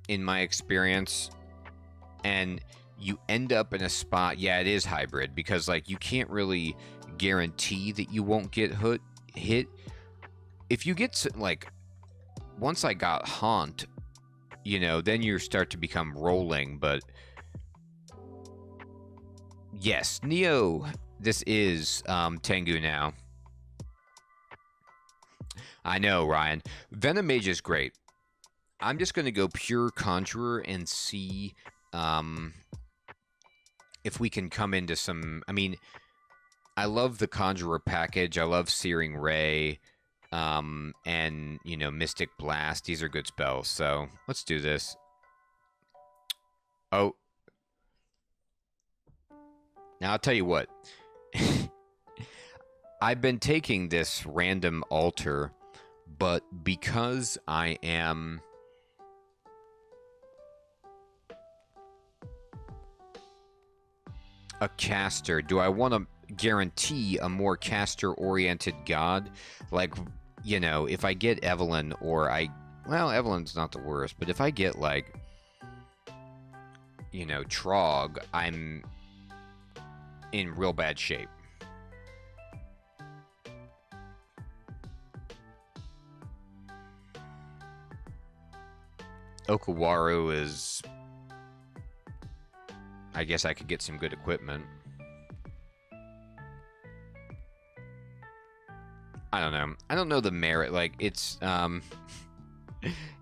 in my experience, and you end up in a spot, yeah, it is hybrid, because, like, you can't really guarantee that you won't get hit. If you get, like, once I got Haunt, you know, then you start to become rolling, but yes, Neo, this is Tengu now. I know, Ryan. Venom Mage is great. I'm just going to go pure Conjurer and see if we can come into some... I mean, I love the Conjurer package. I love Searing Ray and, you know, Mystic Blast. These are good spells, so let's do this. Oh. Now, I'll tell you what. I've been taking this random altar, but because I am... a caster, do I want to guarantee a more caster-oriented god? Like, you know, if I get Evelyn or well, Evelyn's not the worst, but if I get, like, you know, Trog, I'm in real bad shape. Okawaru is... I guess I could get some good equipment. I don't know. I don't know the merit. Like, it's,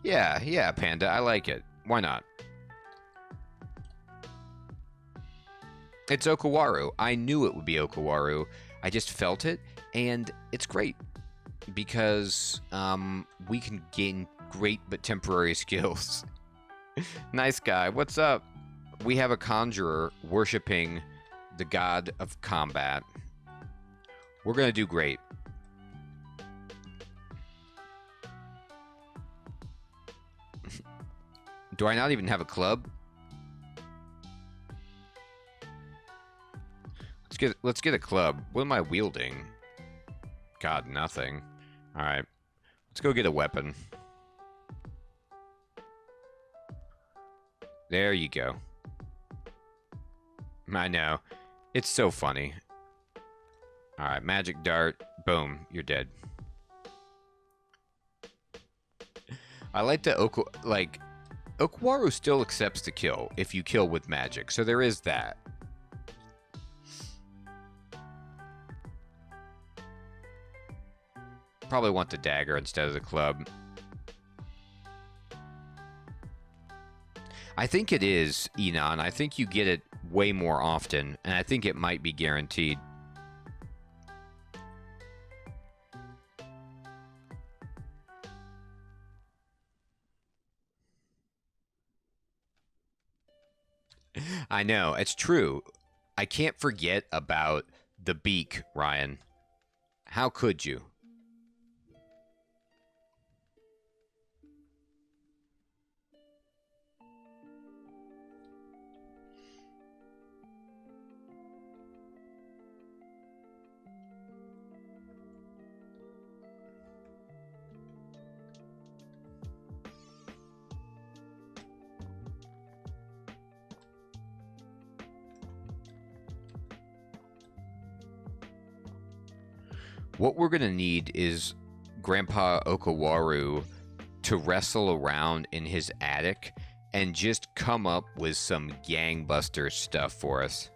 yeah, Panda, I like it. Why not? It's Okawaru. I knew it would be Okawaru. I just felt it, and it's great because we can gain great but temporary skills. Nice guy. What's up? We have a conjurer worshiping the god of combat. We're gonna do great. Do I not even have a club? Let's get a club. What am I wielding? God, nothing. All right. Let's go get a weapon. There you go. I know. It's so funny. All right, magic dart. Boom, you're dead. I like the Okawaru still accepts the kill if you kill with magic, so there is that. Probably want the dagger instead of the club. I think it is, Enon. I think you get it way more often, and I think it might be guaranteed. I know, it's true. I can't forget about the beak, Ryan. How could you? What we're going to need is Grandpa Okawaru to wrestle around in his attic and just come up with some gangbuster stuff for us.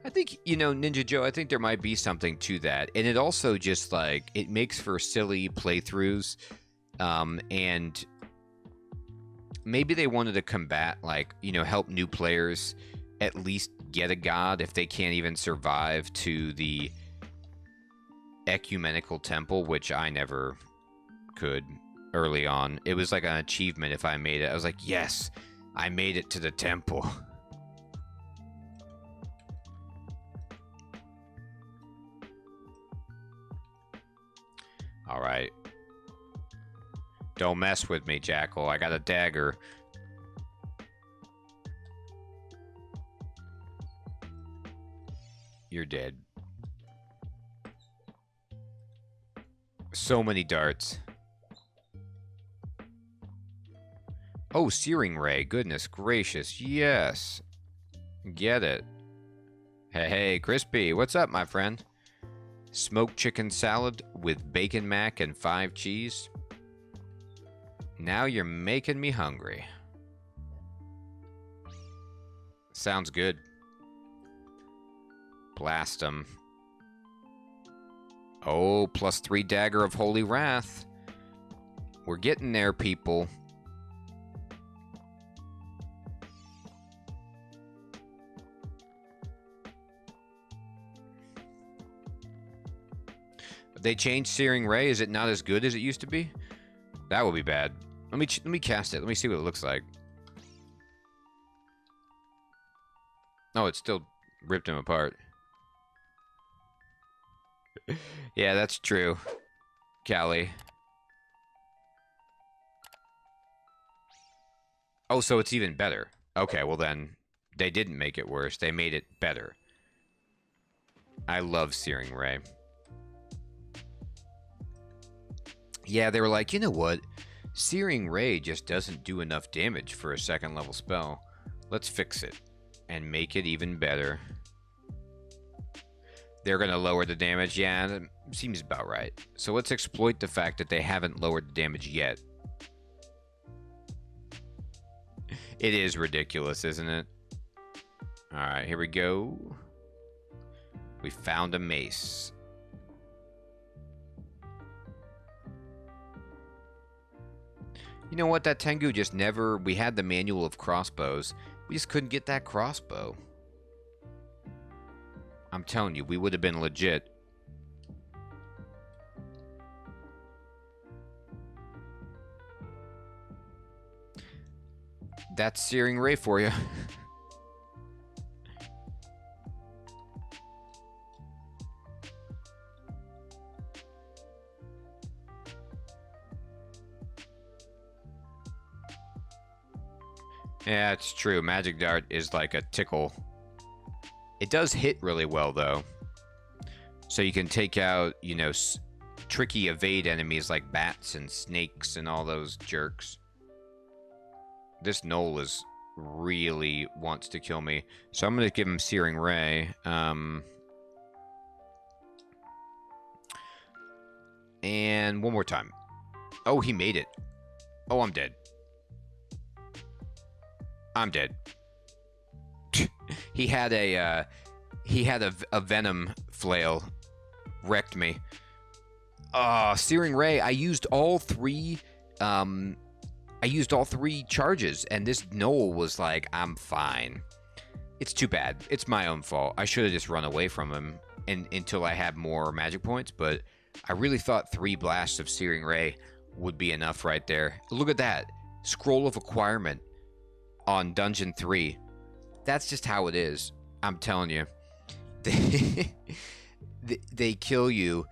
I think, you know, Ninja Joe, I think there might be something to that. And it also just, like, it makes for silly playthroughs. And maybe they wanted to combat, like, you know, help new players at least get a god if they can't even survive to the ecumenical temple, which I never could early on. It was like an achievement if I made it. I was like, yes, I made it to the temple. All right. Don't mess with me, Jackal. I got a dagger. You're dead. So many darts. Oh, Searing Ray. Goodness gracious. Yes. Get it. Hey, Crispy. What's up, my friend? Smoked chicken salad with bacon mac and 5 cheese. Now you're making me hungry. Sounds good. Blast him. Oh, +3 dagger of Holy Wrath. We're getting there, people. They changed Searing Ray. Is it not as good as it used to be? That would be bad. Let me cast it. Let me see what it looks like. Oh, it still ripped him apart. Yeah, that's true, Callie. Oh, so it's even better. Okay, well then, they didn't make it worse. They made it better. I love Searing Ray. Yeah, they were like, you know what? Searing Ray just doesn't do enough damage for a 2nd level spell. Let's fix it and make it even better. They're going to lower the damage. Yeah, that seems about right. So let's exploit the fact that they haven't lowered the damage yet. It is ridiculous, isn't it? Alright, here we go. We found a mace. You know what? That Tengu just never... We had the manual of crossbows. We just couldn't get that crossbow. I'm telling you, we would have been legit. That's Searing Ray for you. Yeah, it's true. Magic Dart is like a tickle. It does hit really well, though. So you can take out, you know, tricky evade enemies like bats and snakes and all those jerks. This Knoll is really wants to kill me. So I'm going to give him Searing Ray. And one more time. Oh, he made it. Oh, I'm dead. I'm dead. He had a venom flail. Wrecked me. Searing Ray. I used all three charges, and this Knoll was like, I'm fine. It's too bad. It's my own fault. I should have just run away from him until I had more magic points, but I really thought 3 blasts of Searing Ray would be enough right there. Look at that. Scroll of Acquirement on Dungeon 3. That's just how it is. I'm telling you. They kill you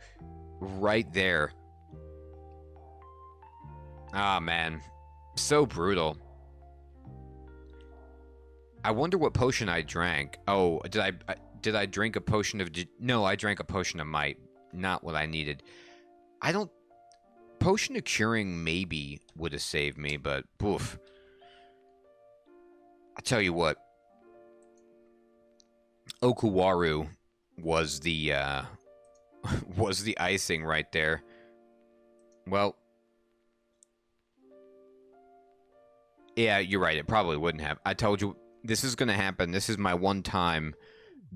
right there. Ah, man. So brutal. I wonder what potion I drank. Oh, did I drink a potion of... No, I drank a potion of might. Not what I needed. Potion of curing maybe would have saved me, but... Oof. I'll tell you what. Okuwaru was the icing right there. Well, yeah, you're right. It probably wouldn't have. I told you this is going to happen. This is my one time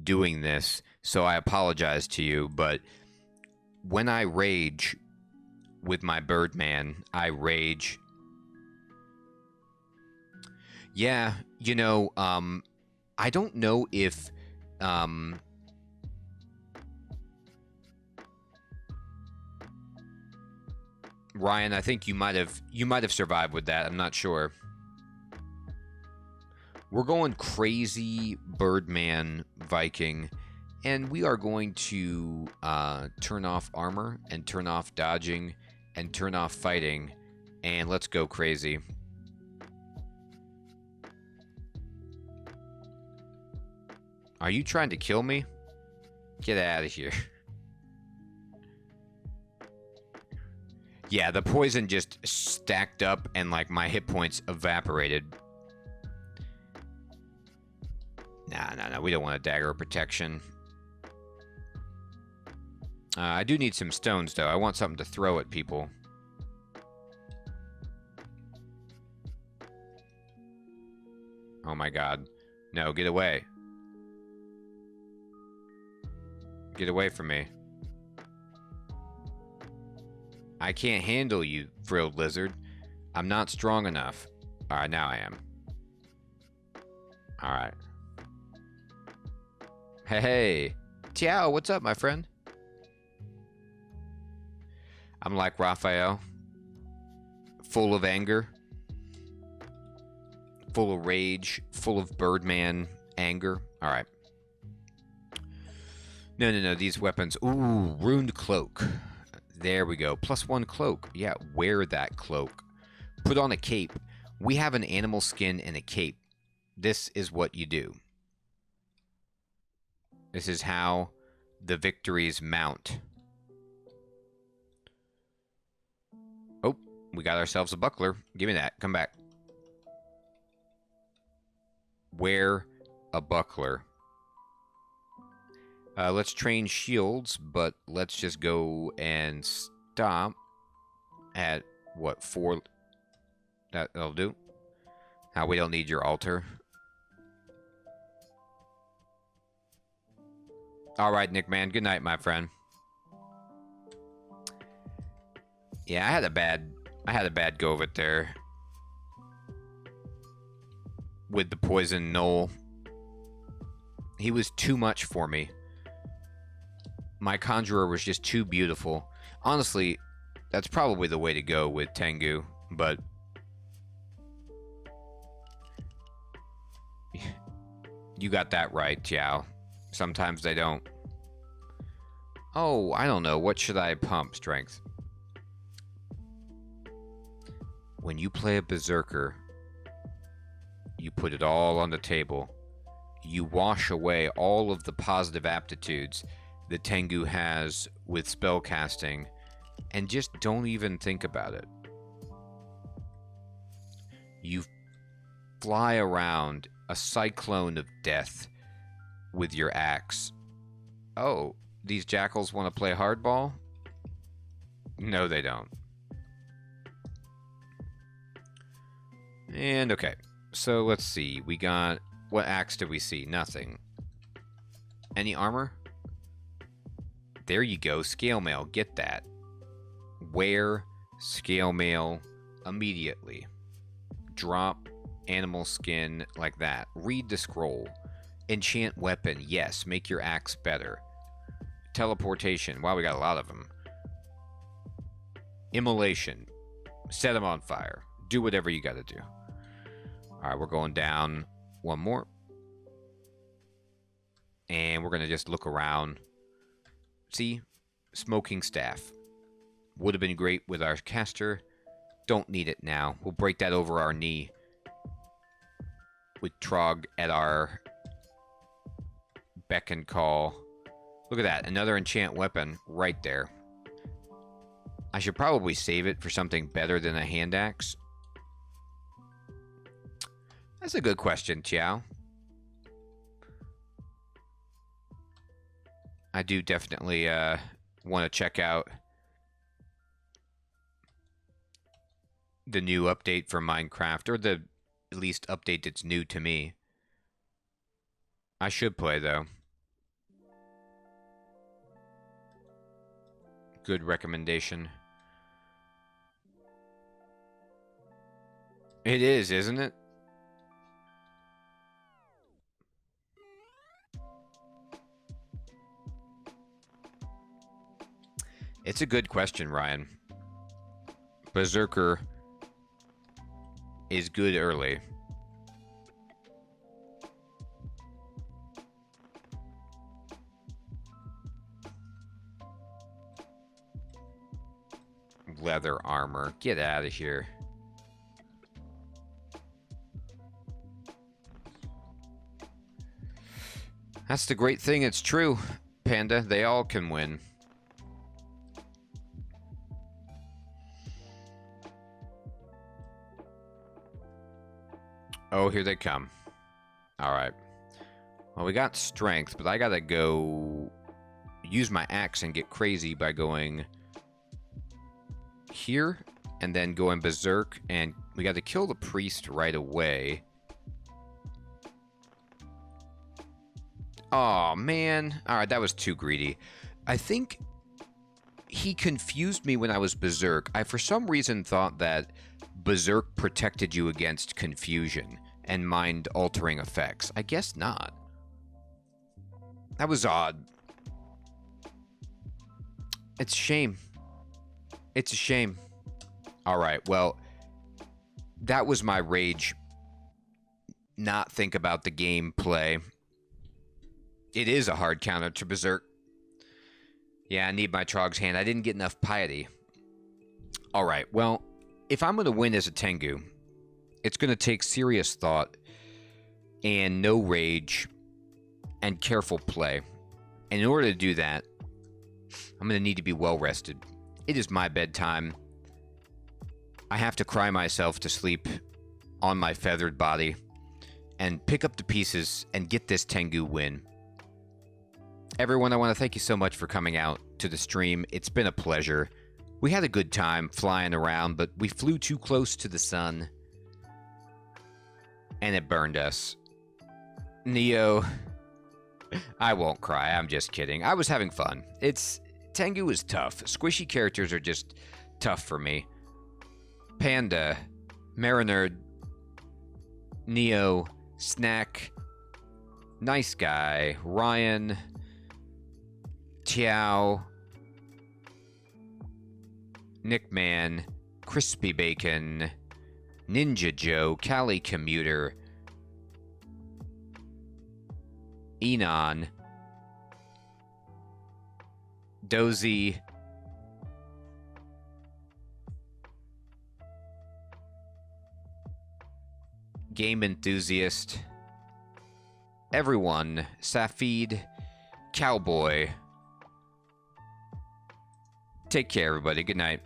doing this, so I apologize to you. But when I rage with my Birdman, I rage. Yeah, you know, I don't know if Ryan, I think you might have survived with that. I'm not sure. We're going crazy Birdman Viking, and we are going to turn off armor and turn off dodging and turn off fighting, and let's go crazy. Are you trying to kill me? Get out of here. Yeah, the poison just stacked up and like my hit points evaporated. Nah, we don't want a dagger of protection. I do need some stones though. I want something to throw at people. Oh my god. No, get away. Get away from me. I can't handle you, frilled lizard. I'm not strong enough. Alright, now I am. Alright. Hey. Tiao, what's up, my friend? I'm like Raphael. Full of anger. Full of rage. Full of Birdman anger. Alright. No. These weapons. Ooh, Ruined Cloak. There we go. +1 cloak. Yeah, wear that cloak. Put on a cape. We have an animal skin and a cape. This is what you do. This is how the victories mount. Oh, we got ourselves a buckler. Give me that. Come back. Wear a buckler. Let's train shields, but let's just go and stop at, what, 4? That'll do. We don't need your altar. All right, Nick, man. Good night, my friend. Yeah, I had a bad go of it there with the poison knoll. He was too much for me. My conjurer was just too beautiful. Honestly, that's probably the way to go with Tengu, but you got that right, Tiao. Sometimes they don't. Oh, I don't know. What should I pump? Strength. When you play a berserker, you put it all on the table. You wash away all of the positive aptitudes that Tengu has with spellcasting, and just don't even think about it. You fly around a cyclone of death with your axe. Oh, these jackals want to play hardball? No, they don't. And okay, so let's see. We got... What axe did we see? Nothing. Any armor? There you go. Scale mail. Get that. Wear scale mail immediately. Drop animal skin like that. Read the scroll. Enchant weapon. Yes. Make your axe better. Teleportation. Wow, we got a lot of them. Immolation. Set them on fire. Do whatever you got to do. Alright, we're going down one more. And we're going to just look around. See? Smoking staff. Would have been great with our caster. Don't need it now. We'll break that over our knee. With Trog at our beck and call. Look at that. Another enchant weapon right there. I should probably save it for something better than a hand axe. That's a good question, Chiao. I do definitely want to check out the new update for Minecraft, or the at least update that's new to me. I should play, though. Good recommendation. It is, isn't it? It's a good question, Ryan. Berserker is good early. Leather armor. Get out of here. That's the great thing. It's true, Panda. They all can win. Oh, here they come. Alright. Well, we got strength, but I gotta go use my axe and get crazy by going here and then going berserk, and we gotta kill the priest right away. Oh man. Alright, that was too greedy. I think he confused me when I was berserk. I for some reason thought that berserk protected you against confusion and mind-altering effects. I guess not. That was odd. It's a shame. It's a shame. Alright, well, that was my rage. Not think about the gameplay. It is a hard counter to berserk. Yeah, I need my Trog's hand. I didn't get enough piety. Alright, well, if I'm going to win as a Tengu, it's going to take serious thought and no rage and careful play. And in order to do that, I'm going to need to be well rested. It is my bedtime. I have to cry myself to sleep on my feathered body and pick up the pieces and get this Tengu win. Everyone, I want to thank you so much for coming out to the stream. It's been a pleasure. We had a good time flying around, but we flew too close to the sun. And it burned us. Neo, I won't cry. I'm just kidding. I was having fun. Tengu is tough. Squishy characters are just tough for me. Panda, Mariner, Neo, Snack, Nice Guy, Ryan, Tiao, Nickman, Crispy Bacon, Ninja Joe, Cali Commuter, Enon, Dozy, Game Enthusiast, everyone, Safid, Cowboy. Take care, everybody. Good night.